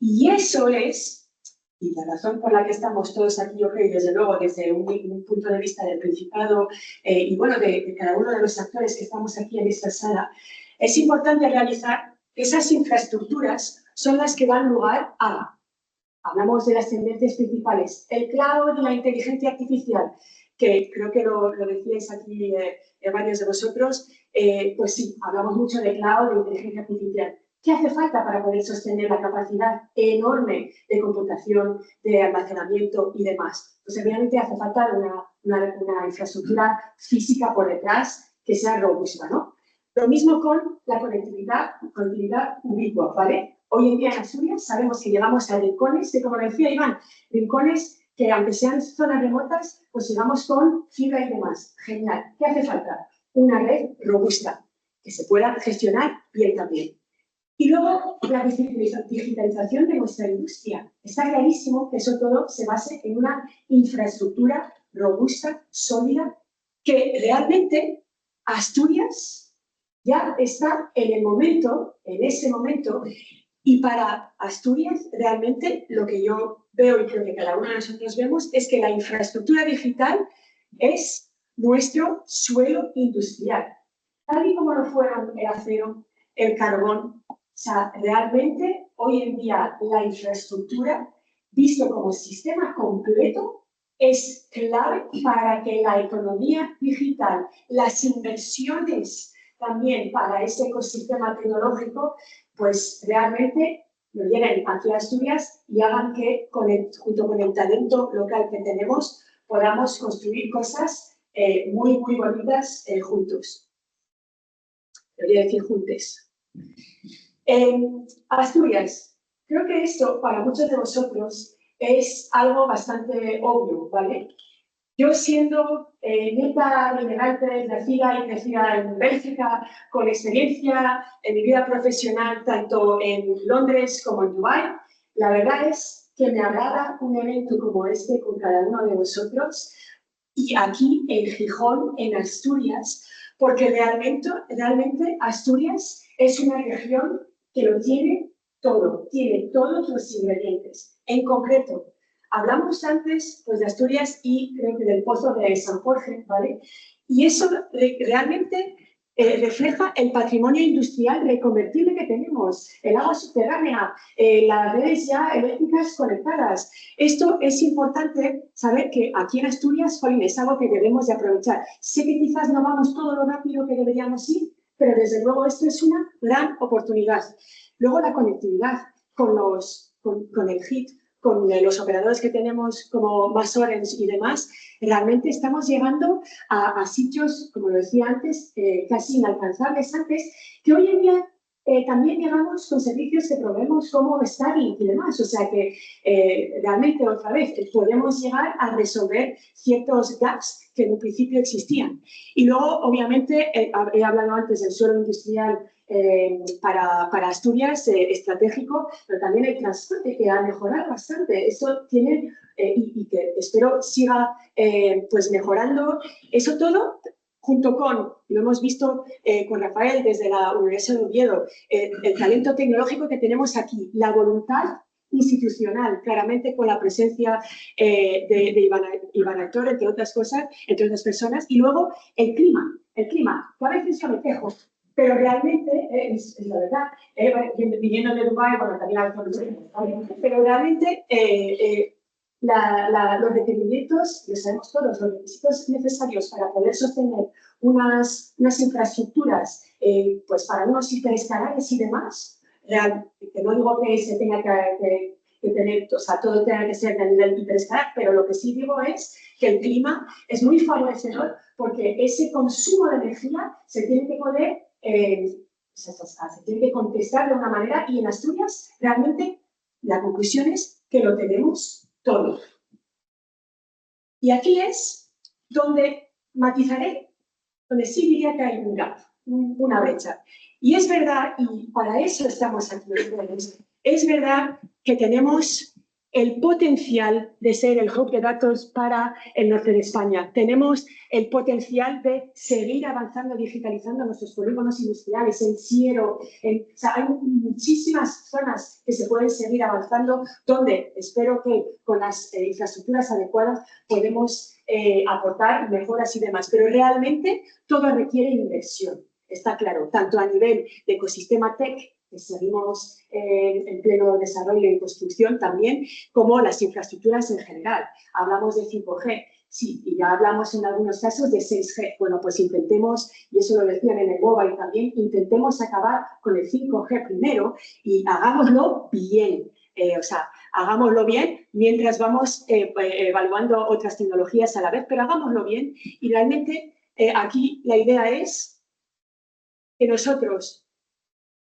Y eso es, y la razón por la que estamos todos aquí, yo creo, desde luego desde un punto de vista del Principado y bueno, de cada uno de los actores que estamos aquí en esta sala, es importante realizar que esas infraestructuras son las que dan lugar a, hablamos de las tendencias principales, el cloud y la inteligencia artificial, que creo que lo decíais aquí varios de vosotros, pues sí, hablamos mucho de cloud, de inteligencia artificial. ¿Qué hace falta para poder sostener la capacidad enorme de computación, de almacenamiento y demás? Pues obviamente hace falta una infraestructura física por detrás que sea robusta, ¿no? Lo mismo con la conectividad ubicua, ¿vale? Hoy en día en Asturias sabemos que llegamos a rincones, que como decía Iván, rincones que aunque sean zonas remotas, pues llegamos con fibra y demás. Genial. ¿Qué hace falta? Una red robusta, que se pueda gestionar bien también. Y luego la digitalización de nuestra industria. Está clarísimo que eso todo se base en una infraestructura robusta, sólida, que realmente Asturias ya está en ese momento, y para Asturias realmente lo que yo veo y creo que cada uno de nosotros vemos es que la infraestructura digital es nuestro suelo industrial, tal y como lo fueron el acero, el carbón. O sea, realmente hoy en día la infraestructura, visto como sistema completo, es clave para que la economía digital, las inversiones también para ese ecosistema tecnológico, pues realmente lo lleguen aquí a Asturias y hagan que, junto con el talento local que tenemos, podamos construir cosas muy, muy bonitas juntos. Debería decir juntes. Asturias, creo que esto para muchos de vosotros es algo bastante obvio, ¿vale? Yo siendo neta de inmigrantes, nacida y crecida en Bélgica, con experiencia en mi vida profesional tanto en Londres como en Dubái, la verdad es que me agrada un evento como este con cada uno de vosotros y aquí en Gijón, en Asturias, porque realmente Asturias es una región que lo tiene todos los ingredientes. En concreto, hablamos antes pues, de Asturias y creo que del Pozo de San Jorge, ¿vale? Y eso realmente refleja el patrimonio industrial reconvertible que tenemos, el agua subterránea, las redes ya eléctricas conectadas. Esto es importante saber que aquí en Asturias, jolín, es algo que debemos de aprovechar. Sé que quizás no vamos todo lo rápido que deberíamos ir, pero desde luego esto es una gran oportunidad. Luego la conectividad con el HIT, con los operadores que tenemos como MasOrange y demás, realmente estamos llegando a sitios, como lo decía antes, casi inalcanzables antes, que hoy en día también llegamos con servicios que proveemos como Starlink y demás. O sea que realmente, otra vez, podemos llegar a resolver ciertos gaps que en un principio existían. Y luego, obviamente, he hablado antes del suelo industrial para Asturias, estratégico, pero también el transporte, que ha mejorado bastante. Eso tiene, y que espero siga pues mejorando. Eso todo, junto con, lo hemos visto con Rafael desde la Universidad de Oviedo, el talento tecnológico que tenemos aquí, la voluntad institucional, claramente con la presencia de Iván Aitor, entre otras cosas, entre otras personas, y luego el clima, que a veces yo me quejo, pero realmente, es la verdad, viniendo de Dubái, bueno, también a veces, pero realmente los requerimientos, lo sabemos todos, los requisitos necesarios para poder sostener unas infraestructuras pues para unos hiperescalares y demás, que no digo que se tenga que tener, o sea, todo tenga que ser de nivel hiperescalar, pero lo que sí digo es que el clima es muy favorecedor porque ese consumo de energía se tiene que poder, se tiene que contestar de una manera, y en Asturias realmente la conclusión es que lo tenemos todo. Y aquí es donde matizaré, donde sí diría que hay un gap, una brecha. Y es verdad, y para eso estamos aquí, es verdad que tenemos el potencial de ser el hub de datos para el norte de España. Tenemos el potencial de seguir avanzando, digitalizando nuestros polígonos industriales, el Siero. O sea, hay muchísimas zonas que se pueden seguir avanzando, donde espero que con las infraestructuras adecuadas podemos aportar mejoras y demás. Pero realmente todo requiere inversión, está claro, tanto a nivel de ecosistema tech, que seguimos en pleno desarrollo y construcción también, como las infraestructuras en general. Hablamos de 5G, sí, y ya hablamos en algunos casos de 6G. Bueno, pues intentemos, y eso lo decían en el mobile también, intentemos acabar con el 5G primero y hagámoslo bien. O sea, hagámoslo bien mientras vamos evaluando otras tecnologías a la vez, pero hagámoslo bien. Y realmente aquí la idea es que nosotros,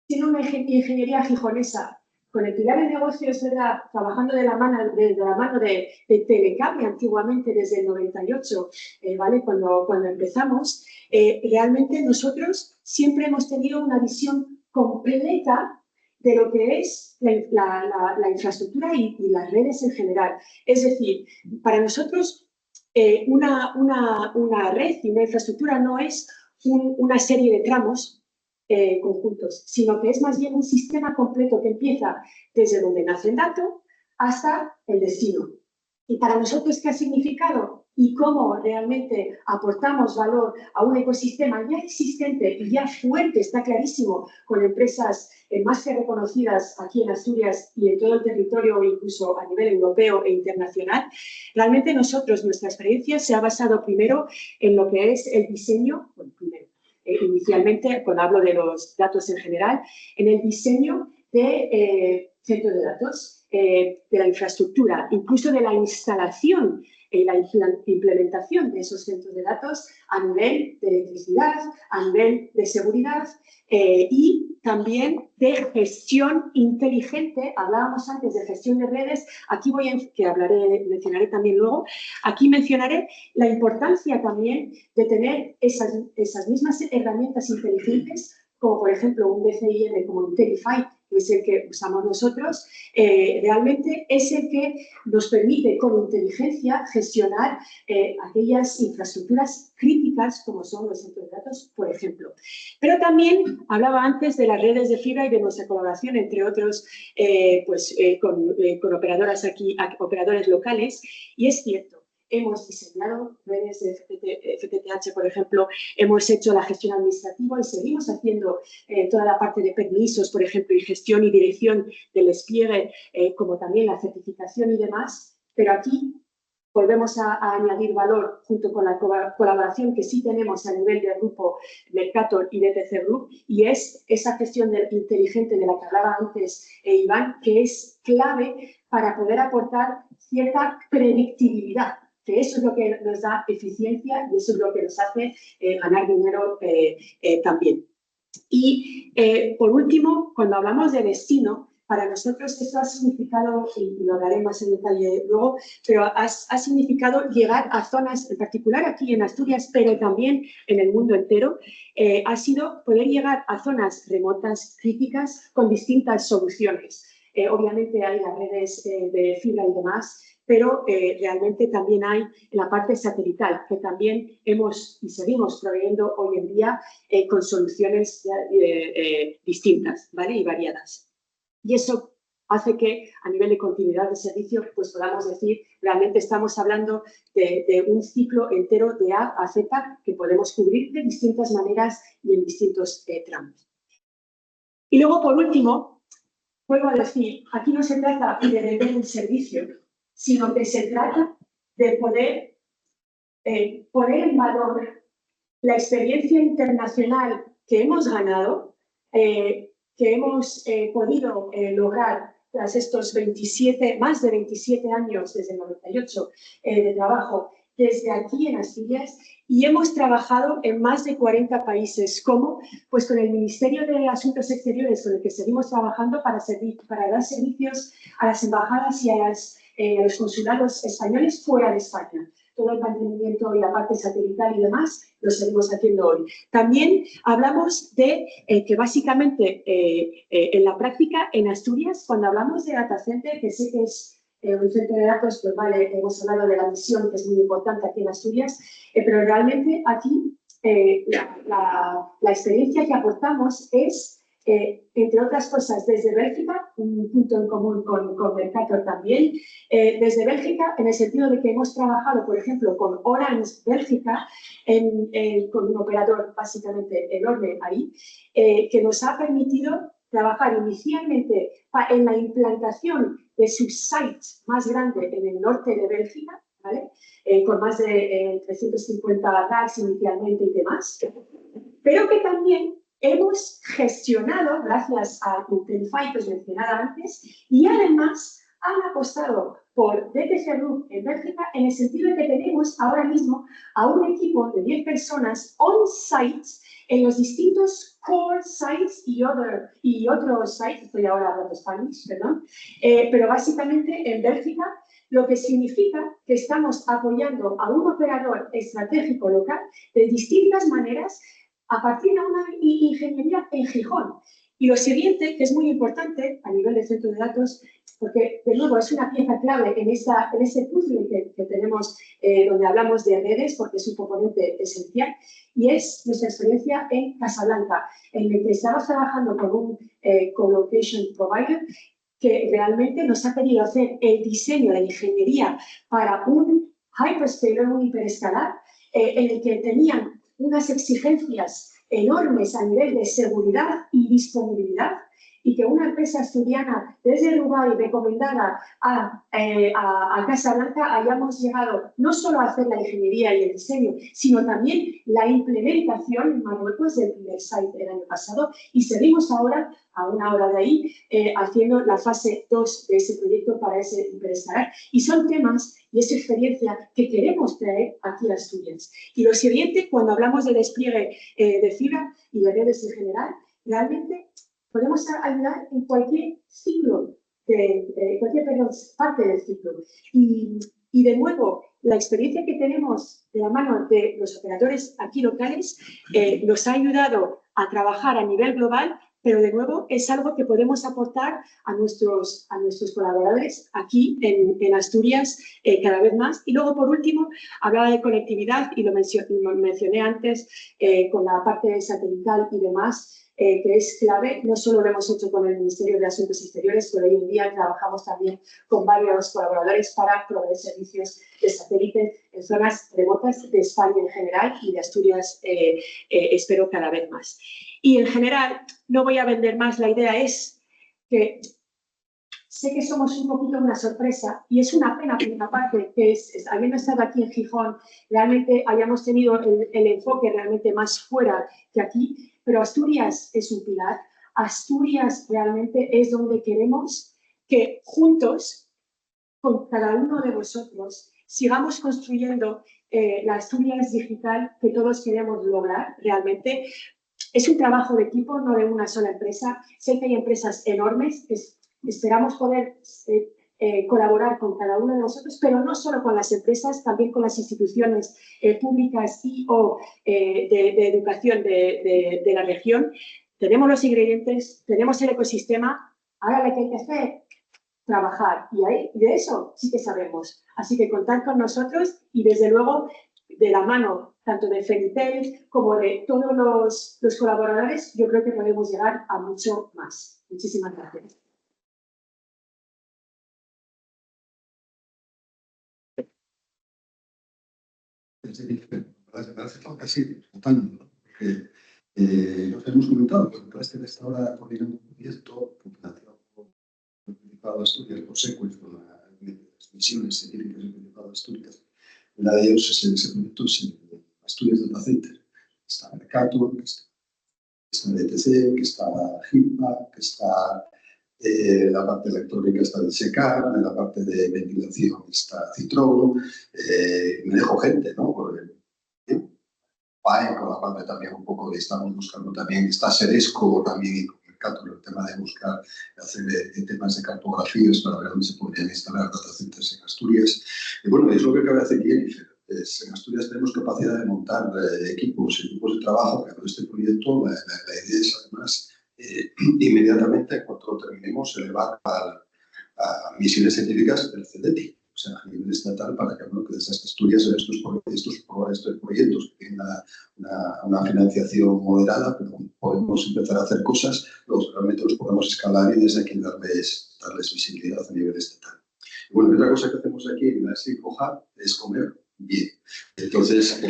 tiene una ingeniería gijonesa, con el pilar de negocio, es verdad, trabajando de la mano de Telecable antiguamente desde el 98, ¿vale? Cuando empezamos, realmente nosotros siempre hemos tenido una visión completa de lo que es la infraestructura y las redes en general. Es decir, para nosotros una red y una infraestructura no es una serie de tramos conjuntos, sino que es más bien un sistema completo que empieza desde donde nace el dato hasta el destino. Y para nosotros, ¿qué ha significado? Y cómo realmente aportamos valor a un ecosistema ya existente y ya fuerte, está clarísimo, con empresas más que reconocidas aquí en Asturias y en todo el territorio, incluso a nivel europeo e internacional. Realmente nosotros, nuestra experiencia se ha basado primero en lo que es el diseño, bueno, primero, inicialmente, cuando hablo de los datos en general, en el diseño de centros de datos, de la infraestructura, incluso de la instalación y la implementación de esos centros de datos a nivel de electricidad, a nivel de seguridad y también de gestión inteligente. Hablábamos antes de gestión de redes, aquí mencionaré también luego, aquí mencionaré la importancia también de tener esas mismas herramientas inteligentes, como por ejemplo un DCIM como Intelify, que es el que usamos nosotros, realmente es el que nos permite con inteligencia gestionar aquellas infraestructuras críticas como son los centros de datos, por ejemplo. Pero también hablaba antes de las redes de fibra y de nuestra colaboración, entre otros, con operadoras aquí, operadores locales, y es cierto. Hemos diseñado redes de FTTH, por ejemplo, hemos hecho la gestión administrativa y seguimos haciendo toda la parte de permisos, por ejemplo, y gestión y dirección del despliegue, como también la certificación y demás, pero aquí volvemos a añadir valor junto con la colaboración que sí tenemos a nivel del grupo Mercator y DTC Group, y es esa gestión inteligente de la que hablaba antes Iván, que es clave para poder aportar cierta predictibilidad, que eso es lo que nos da eficiencia y eso es lo que nos hace ganar dinero también. Y por último, cuando hablamos de destino, para nosotros esto ha significado, y lo hablaré más en detalle luego, pero ha significado llegar a zonas, en particular aquí en Asturias, pero también en el mundo entero, ha sido poder llegar a zonas remotas, críticas, con distintas soluciones. Obviamente hay las redes de fibra y demás, pero realmente también hay la parte satelital, que también hemos y seguimos proveyendo hoy en día con soluciones distintas, ¿vale? Y variadas. Y eso hace que a nivel de continuidad de servicio pues podamos decir, realmente estamos hablando de un ciclo entero de A a Z que podemos cubrir de distintas maneras y en distintos tramos. Y luego, por último, vuelvo a decir, aquí no se trata de vender un servicio, sino que se trata de poder poner en valor la experiencia internacional que hemos ganado, que hemos podido lograr tras estos más de 27 años, desde el 98, de trabajo desde aquí en Asturias, y hemos trabajado en más de 40 países, como pues con el Ministerio de Asuntos Exteriores, con el que seguimos trabajando para dar servicios a las embajadas y a los consulados españoles fuera de España. Todo el mantenimiento y la parte satelital y demás lo seguimos haciendo hoy. También hablamos de que básicamente en la práctica en Asturias, cuando hablamos de data center, que sé que es un centro de datos, pues vale, hemos hablado de la misión, que es muy importante aquí en Asturias, pero realmente aquí la experiencia que aportamos es, entre otras cosas, desde Bélgica, un punto en común con Mercator también, desde Bélgica, en el sentido de que hemos trabajado, por ejemplo, con Orange Bélgica, con un operador básicamente enorme ahí, que nos ha permitido trabajar inicialmente en la implantación de su site más grande en el norte de Bélgica, ¿vale? Con más de 350 racks inicialmente y demás, pero que también hemos gestionado, gracias a Intelify que os mencionaba antes, y además han apostado por DTG Group en Bélgica en el sentido de que tenemos ahora mismo a un equipo de 10 personas on-site en los distintos core sites y otros sites, estoy ahora hablando Spanish, perdón, pero básicamente en Bélgica, lo que significa que estamos apoyando a un operador estratégico local de distintas maneras a partir de una ingeniería en Gijón. Y lo siguiente, que es muy importante a nivel de centro de datos, porque de nuevo es una pieza clave en ese puzzle que tenemos donde hablamos de redes, porque es un componente esencial, y es nuestra experiencia en Casablanca, en el que estamos trabajando con un colocation provider que realmente nos ha querido hacer el diseño de ingeniería para un hyperscaler, un hiperescalar, en el que tenían unas exigencias enormes a nivel de seguridad y disponibilidad, y que una empresa asturiana desde Dubái recomendada a Casablanca hayamos llegado no solo a hacer la ingeniería y el diseño, sino también la implementación en Marruecos del primer site el año pasado, y seguimos ahora, a una hora de ahí, haciendo la fase 2 de ese proyecto para ese hiperescalar. Y son temas y esa experiencia que queremos traer aquí a Asturias. Y lo siguiente, cuando hablamos de despliegue de fibra y de redes en general, realmente podemos ayudar en cualquier ciclo, parte del ciclo. Y de nuevo, la experiencia que tenemos de la mano de los operadores aquí locales nos ha ayudado a trabajar a nivel global, pero de nuevo es algo que podemos aportar a nuestros colaboradores aquí en Asturias cada vez más. Y luego, por último, hablaba de conectividad y lo mencioné antes con la parte satelital y demás, que es clave. No solo lo hemos hecho con el Ministerio de Asuntos Exteriores, pero hoy en día trabajamos también con varios colaboradores para proveer servicios de satélite en zonas remotas de España en general y de Asturias, espero cada vez más. Y en general, no voy a vender más, la idea es que sé que somos un poquito una sorpresa y es una pena por una parte que habiendo estado aquí en Gijón, realmente hayamos tenido el enfoque realmente más fuera que aquí, pero Asturias es un pilar. Asturias realmente es donde queremos que juntos, con cada uno de vosotros, sigamos construyendo la Asturias digital que todos queremos lograr realmente, es un trabajo de equipo, no de una sola empresa. Sé que hay empresas enormes que esperamos poder colaborar con cada uno de nosotros, pero no solo con las empresas, también con las instituciones públicas y o de educación de la región. Tenemos los ingredientes, tenemos el ecosistema, ahora lo que hay que hacer, trabajar. Y ahí, de eso sí que sabemos. Así que contad con nosotros y, desde luego, de la mano tanto de Fenitel como de todos los colaboradores, yo creo que podemos llegar a mucho más. Muchísimas gracias. Me hace falta casi total, ¿no? Porque nos hemos comentado que el clúster está ahora coordinando un proyecto financiado por el Principado de Asturias, por Sequens, con las misiones científicas del Principado de Asturias. Una de ellos es ese proyecto es el Asturias Data Center. Está Mercator, que está DTC, que está HIPAA, que está la parte electrónica está del SECAR, en la parte de ventilación está Citroën, me dejo gente, ¿no? Con la parte también un poco de estamos buscando también, está Seresco también y con Mercator, el tema de buscar, hacer temas de cartografías para ver dónde se podrían instalar data centers en Asturias. Y bueno, es lo que acaba de hacer Jennifer. En Asturias tenemos capacidad de montar equipos de trabajo, pero este proyecto, la idea es además inmediatamente, en cuanto lo terminemos, elevar a misiones científicas del CEDETI, o sea, a nivel estatal, para que, bueno, que desde Asturias estos proyectos que tienen una financiación moderada, pero podemos empezar a hacer cosas, realmente los podemos escalar y desde aquí darles visibilidad a nivel estatal. Y bueno, otra cosa que hacemos aquí en la SICOJA es comer bien. Entonces,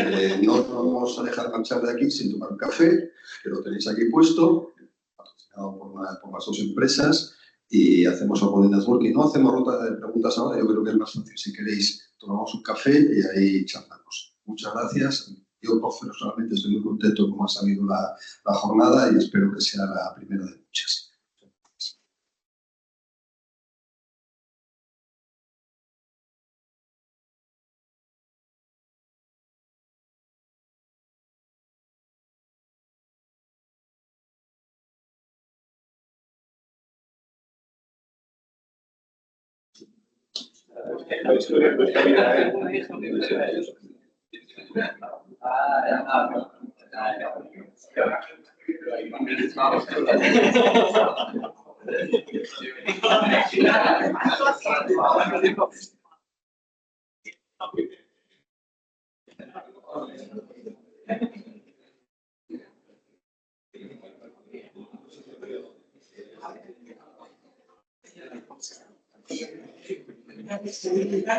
no nos vamos a dejar marchar de aquí sin tomar un café, que lo tenéis aquí puesto, patrocinado por las dos empresas, y hacemos algo de networking. No hacemos ronda de preguntas ahora, yo creo que es más fácil. Si queréis, tomamos un café y ahí charlamos. Muchas gracias. Yo personalmente estoy muy contento de cómo ha salido la jornada y espero que sea la primera de muchas.